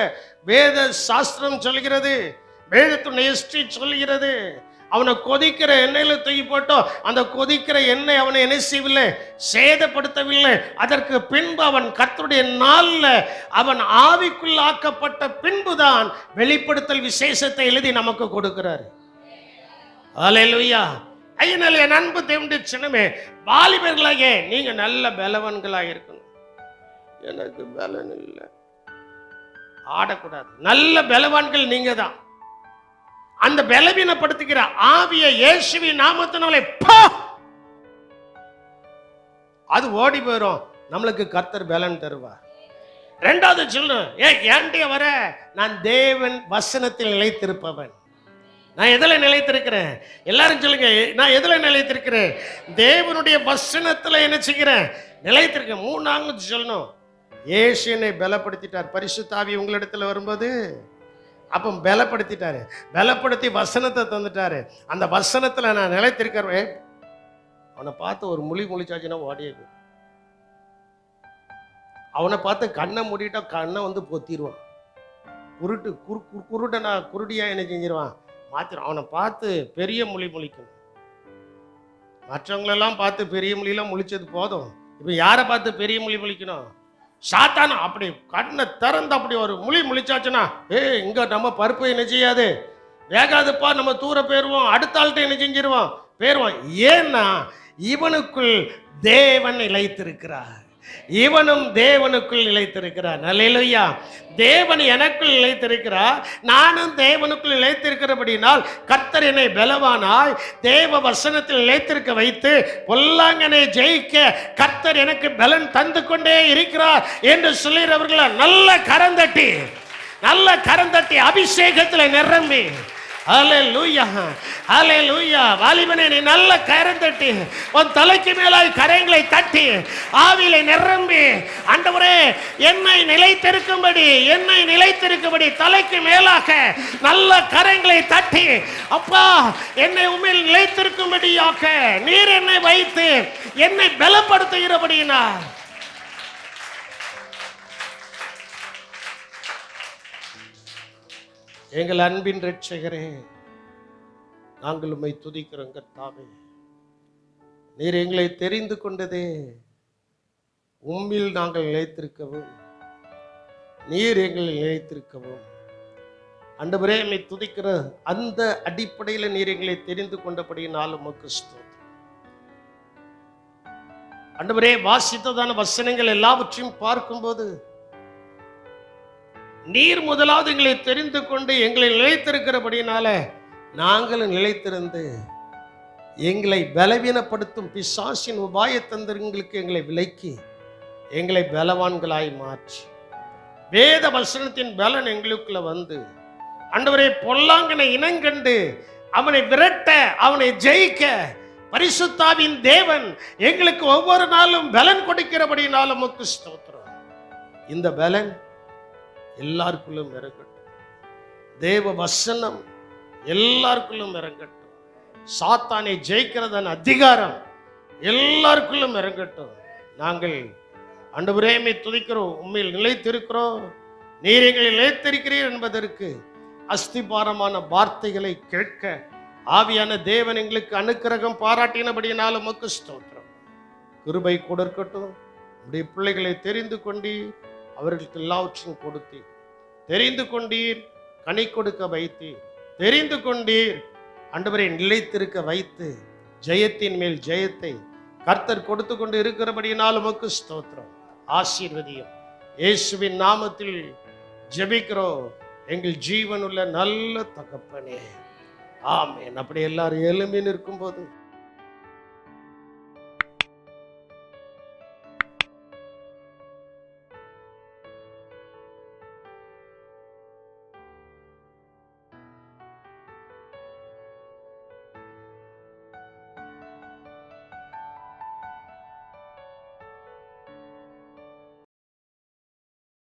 வேத சாஸ்திரம் சொல்கிறது, வேதத்துடைய ஹிஸ்டரி சொல்கிறது, அவனை கொதிக்கிற எண்ணெயில தூக்கி போட்டோம். அந்த கொதிக்கிற எண்ணெய் அவனை என்ன செய்யவில்லை? சேதப்படுத்தவில்லை. அதற்கு பின்பு அவன் கர்த்தருடைய நாளில் அவன் ஆவிக்குள் ஆக்கப்பட்ட பின்புதான் வெளிப்படுத்தல் விசேஷத்தை எழுதி நமக்கு கொடுக்கிறார். அல்லேலூயா. அதனால என் அன்பு தேவனுடைய சின்னமே, வாலிபர்களாக நீங்க நல்ல பலவான்களாக இருக்கணும். எனக்கு பலன் இல்லை, ஆடக்கூடாது. நல்ல பலவான்கள் நீங்க தான். அந்த பலவீனப்படுத்துகிற ஆவியை இயேசுவின் நாமத்தினாலே அது ஓடி போயிடும். நம்மளுக்கு கர்த்தர் பலன் தருவார். ரெண்டாவது சொல்லணும், ஏன்டே வர? நான் தேவன் வசனத்தில் நிலைத்திருப்பவன். நான் எதில் நிலைத்திருக்கிறேன்? எல்லாரும் சொல்லுங்க, நான் எதில் நிலைத்திருக்கிறேன்? தேவனுடைய வசனத்தில் என்ன செய்கிறேன்? நிலைத்திருக்கேன். மூணாவது சொல்லணும், இயேசுவை பலப்படுத்திட்டார். பரிசுத்த ஆவி உங்களிடத்தில் வரும்போது அப்போ பலப்படுத்திட்டாரு. பலப்படுத்தி வசனத்தை தந்துட்டாரு. அந்த வசனத்தில் நான் நிலைத்திருக்கிறேன். அவனை பார்த்து ஒரு முழிச்சாச்சுன்னா ஓடியது. அவனை பார்த்து கண்ணை மூடிட்டா கண்ணை வந்து பொத்திடுவான். குருடனா குருடியா என்ன செஞ்சிருவான்? மாத்திரம். அவனை பார்த்து பெரிய முழிக்கணும். மற்றவங்களெல்லாம் பார்த்து பெரிய மொழியெல்லாம் முழிச்சது போதும். இப்போ யாரை பார்த்து பெரிய முழிக்கணும்? சாத்தானா அப்படி கண்ணை திறந்து அப்படி ஒரு முழிச்சாச்சுன்னா, இங்க நம்ம பருப்பு என்ன செய்யாது, வேகாதுப்பா, நம்ம தூர போயிருவோம், அடுத்த ஆள்கிட்ட என்ன செஞ்சிருவோம், போயிருவோம். ஏன்னா இவனுக்குள் தேவன் நிலைத்திருக்கிறார். இவனும் தேவனுக்குள் நிலைத்திருக்கிறான். அல்லேலூயா. தேவன் எனக்குள் நிலைத்திருக்கிறார், நானும் தேவனுக்குள் நிலைத்திருக்கிறபடினால் கர்த்தர் என்னை பலவானாய் தேவ வசனத்தில் நிலைத்திருக்க வைத்து பொல்லாங்கனை ஜெயிக்க கர்த்தர் எனக்கு பலன் தந்து கொண்டே இருக்கிறார் என்று சொல்லுகிறவர்கள நல்ல கரந்தட்டி அபிஷேகத்தில் நிரம்பி, அல்லேலூயா அல்லேலூயா. வாலிபனே, நீ நல்ல கரம் தட்டி உன் தலைக்கு மேலாய் கரங்களை தட்டி ஆவியிலே நிரம்பி, ஆண்டவரே என்னை நிலைத்திருக்கும்படி தலைக்கு மேலாக நல்ல கரங்களை தட்டி, அப்பா என்னை உண்மையில் நிலைத்திருக்கும்படியாக நீர் என்னை வைத்து என்னை பலப்படுத்துகிறபடினா எங்கள் அன்பின் இரட்சகரே, நாங்கள் உம்மை துதிக்கிறோம் கர்த்தாவே. நீர் எங்களை தெரிந்து கொண்டதே உம்மில் நாங்கள் நிலைத்திருக்கவும், நீர் எங்களை நிலைத்திருக்கவும். ஆண்டவரே, உம்மை துதிக்கிற அந்த அடிப்படையில் நீர் எங்களை தெரிந்து கொண்டபடியினால் உமக்கு ஸ்தோத்திரம். ஆண்டவரே, வாசித்ததான வசனங்கள் எல்லாவற்றையும் பார்க்கும்போது நீர் முதலாவது எங்களை தெரிந்து கொண்டு எங்களை நிலைத்திருக்கிறபடினால நாங்கள் நிலைத்திருந்து எங்களை பலவீனப்படுத்தும் பிசாசின் உபாய தந்திரங்களுக்கு எங்களை விலக்கி எங்களை பலவான்களாய் மாற்றி வேத வசனத்தின் பலன் எங்களுக்குள்ள வந்து ஆண்டவரே பொல்லாங்கனை இனங்கண்டு அவனை விரட்ட அவனை ஜெயிக்க பரிசுத்தாவின் தேவன் எங்களுக்கு ஒவ்வொரு நாளும் பலன் கொடுக்கிறபடினாலும் உமக்கு ஸ்தோத்திரம். இந்த பலன் எல்லாருக்குள்ளும் இறங்கட்டும். தேவ வசனம் எல்லாருக்குள்ளும் இறங்கட்டும். சாத்தானை ஜெயிக்கிறதன் அதிகாரம் எல்லாருக்குள்ளும் இறங்கட்டும். நாங்கள் ஆண்டவரே உம்மை துதிக்கிறோம், உம்மையில் நிலைத்திருக்கிறோம், நீர் எங்களை நிலைத்திருக்கிறீர் என்பதற்கு அஸ்திபாரமான வார்த்தைகளை கேட்க ஆவியான தேவன் எங்களுக்கு அனுக்கிரகம் பாராட்டினபடியினாலும் உமக்கு ஸ்தோத்திரம். கிருபை கொடுக்கட்டும். உடைய பிள்ளைகளை தெரிந்து கொண்டீர், அவர்களுக்கு எல்லாவற்றையும் கொடுத்தீர். தெரிந்து கொண்டீர், கனி கொடுக்க வைத்தீர். தெரிந்து கொண்டீர், ஆண்டவரை நிலைத்திருக்க வைத்து ஜெயத்தின் மேல் ஜெயத்தை கர்த்தர் கொடுத்து கொண்டு இருக்கிறபடியினால் உமக்கு ஸ்தோத்திரம். ஆசீர்வதியும். இயேசுவின் நாமத்தில் ஜெபிக்கிறோம் எங்கள் ஜீவனுள்ள நல்ல தகப்பனே, ஆமென். அப்படி எல்லாரும் எழும்பி நிற்கும் போது